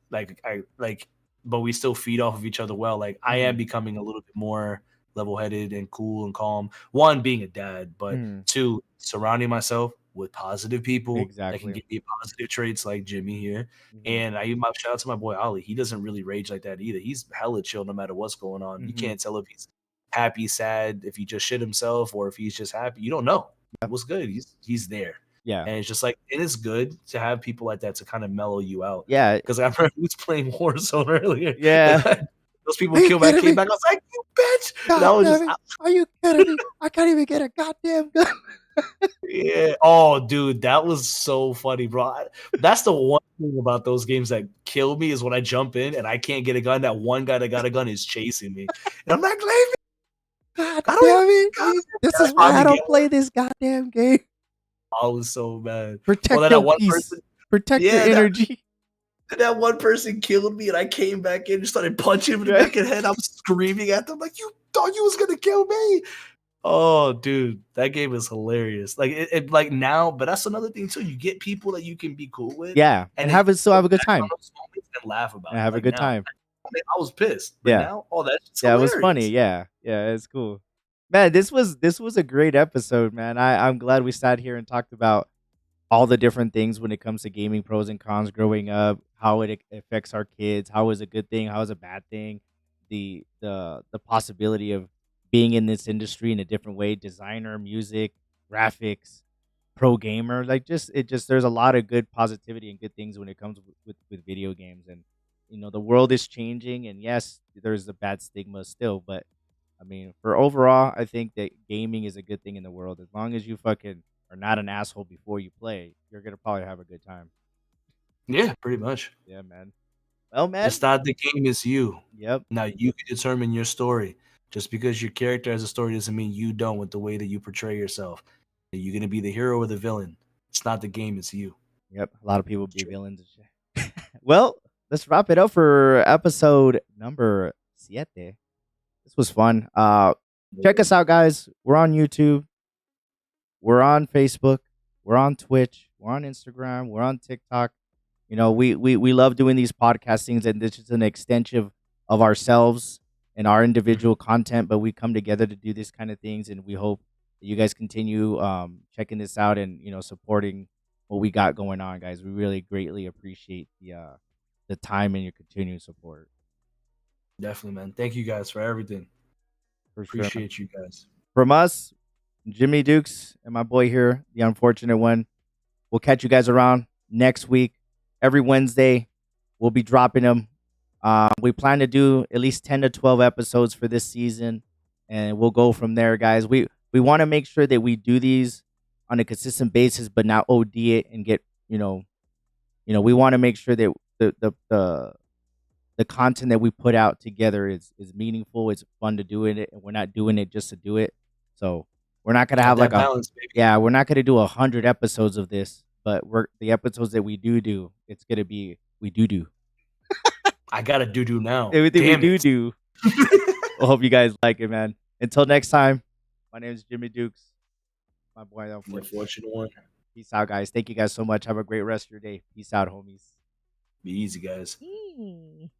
Speaker 2: but we still feed off of each other well. Like I am
Speaker 1: Mhm,
Speaker 2: becoming a little bit more level-headed and cool and calm. One, being a dad, but
Speaker 1: mhm.
Speaker 2: two, surrounding myself with positive people that can
Speaker 1: Exactly.
Speaker 2: give me positive traits like Jimmy here.
Speaker 1: Mhm,
Speaker 2: And I even my shout out to my boy Ollie. He doesn't really rage like that either. He's hella chill no matter what's going on. You
Speaker 1: mhm.
Speaker 2: can't tell if he's happy, sad, if he just shit himself, or if he's just happy. You don't know.
Speaker 1: Yeah.
Speaker 2: What's good? He's there.
Speaker 1: Yeah.
Speaker 2: And it's just like it is good to have people like that to kind of mellow you out.
Speaker 1: Yeah.
Speaker 2: Because I remember he was playing Warzone earlier, and
Speaker 1: Yeah.
Speaker 2: those people
Speaker 1: Are you kidding
Speaker 2: came
Speaker 1: me?
Speaker 2: back. I was like, "You bitch!" And I
Speaker 1: God
Speaker 2: was
Speaker 1: damn
Speaker 2: just,
Speaker 1: it. Are you kidding me? I can't even get a goddamn gun.
Speaker 2: yeah. Oh, dude, that was so funny, bro. That's the one thing about those games that kill me is when I jump in and I can't get a gun. That one guy that got a gun is chasing me, and I'm like, "Leave me!
Speaker 1: God
Speaker 2: I don't even
Speaker 1: damn it.
Speaker 2: got it."
Speaker 1: This
Speaker 2: And I
Speaker 1: is why I
Speaker 2: finally get
Speaker 1: don't play this goddamn game.
Speaker 2: I was so mad. Well,
Speaker 1: Protect
Speaker 2: then
Speaker 1: your
Speaker 2: that one
Speaker 1: peace.
Speaker 2: person
Speaker 1: Protect your
Speaker 2: yeah,
Speaker 1: energy.
Speaker 2: that one person killed me, and I came back in and started punching him in the
Speaker 1: Right?
Speaker 2: back of the head. I was screaming at them like, "You thought you was gonna kill me?" Oh, dude, that game is hilarious. Like, like, now but that's another thing too, you get people that you can be cool with,
Speaker 1: Yeah.
Speaker 2: and
Speaker 1: And
Speaker 2: then you
Speaker 1: have it
Speaker 2: can
Speaker 1: still
Speaker 2: look
Speaker 1: have a good
Speaker 2: back on
Speaker 1: time.
Speaker 2: those moments and laugh about
Speaker 1: And
Speaker 2: it.
Speaker 1: have a
Speaker 2: Like,
Speaker 1: good
Speaker 2: now,
Speaker 1: time.
Speaker 2: I mean, I was pissed, but
Speaker 1: Yeah.
Speaker 2: now, oh, that's just
Speaker 1: Yeah, it was funny.
Speaker 2: hilarious.
Speaker 1: Yeah. Yeah, it's cool. Man, this was a great episode, man. I'm glad we sat here and talked about all the different things when it comes to gaming, pros and cons growing up, how it affects our kids, how is a good thing, how is a bad thing, the possibility of being in this industry in a different way, designer, music, graphics, pro gamer, like just there's a lot of good positivity and good things when it comes with video games. And the world is changing, and yes, there's the bad stigma still, but I mean, for overall, I think that gaming is a good thing in the world. As long as you fucking are not an asshole before you play, you're gonna probably have a good time.
Speaker 2: Yeah, pretty much.
Speaker 1: Yeah, man. Well,
Speaker 2: It's
Speaker 1: man.
Speaker 2: not the game, it's you.
Speaker 1: Yep.
Speaker 2: Now you can determine your story. Just because your character has a story doesn't mean you don't with the way that you portray yourself. Are you gonna be the hero or the villain? It's not the game, it's you.
Speaker 1: Yep. A lot of people be
Speaker 2: Sure.
Speaker 1: villains and shit. Well, let's wrap it up for episode number siete. This was fun. Check us out, guys. We're on YouTube. We're on Facebook. We're on Twitch. We're on Instagram. We're on TikTok. We love doing these podcastings, and this is an extension of ourselves and our
Speaker 2: Mhm.
Speaker 1: individual content. But we come together to do this kind of things, and we hope that you guys continue checking this out and supporting what we got going on, guys. We really greatly appreciate the time and your continued support
Speaker 2: Definitely, man. Thank you guys for everything.
Speaker 1: for sure, man.
Speaker 2: Appreciate you guys.
Speaker 1: From us, Jimmy Dukes and my boy here, the unfortunate one. We'll catch you guys around next week. Every Wednesday, we'll be dropping them. We plan to do at least 10 to 12 episodes for this season, and we'll go from there, guys. We want to make sure that we do these on a consistent basis, but not OD it and get we want to make sure that the content that we put out together is meaningful. It's fun to do it, and we're not doing it just to do it. So we're not gonna
Speaker 2: Got
Speaker 1: have like
Speaker 2: that
Speaker 1: a
Speaker 2: balance, baby.
Speaker 1: yeah, we're not gonna do 100 episodes of this, but we're the episodes that we do. It's gonna be we do
Speaker 2: I gotta doo-doo now.
Speaker 1: everything we
Speaker 2: Damn it.
Speaker 1: do. I hope you guys like it, man. Until next time, my name is Jimmy Dukes. My boy, the
Speaker 2: The
Speaker 1: unfortunate.
Speaker 2: fortunate one.
Speaker 1: Peace out, guys. Thank you guys so much. Have a great rest of your day. Peace out, homies.
Speaker 2: Be easy, guys.
Speaker 1: Mm.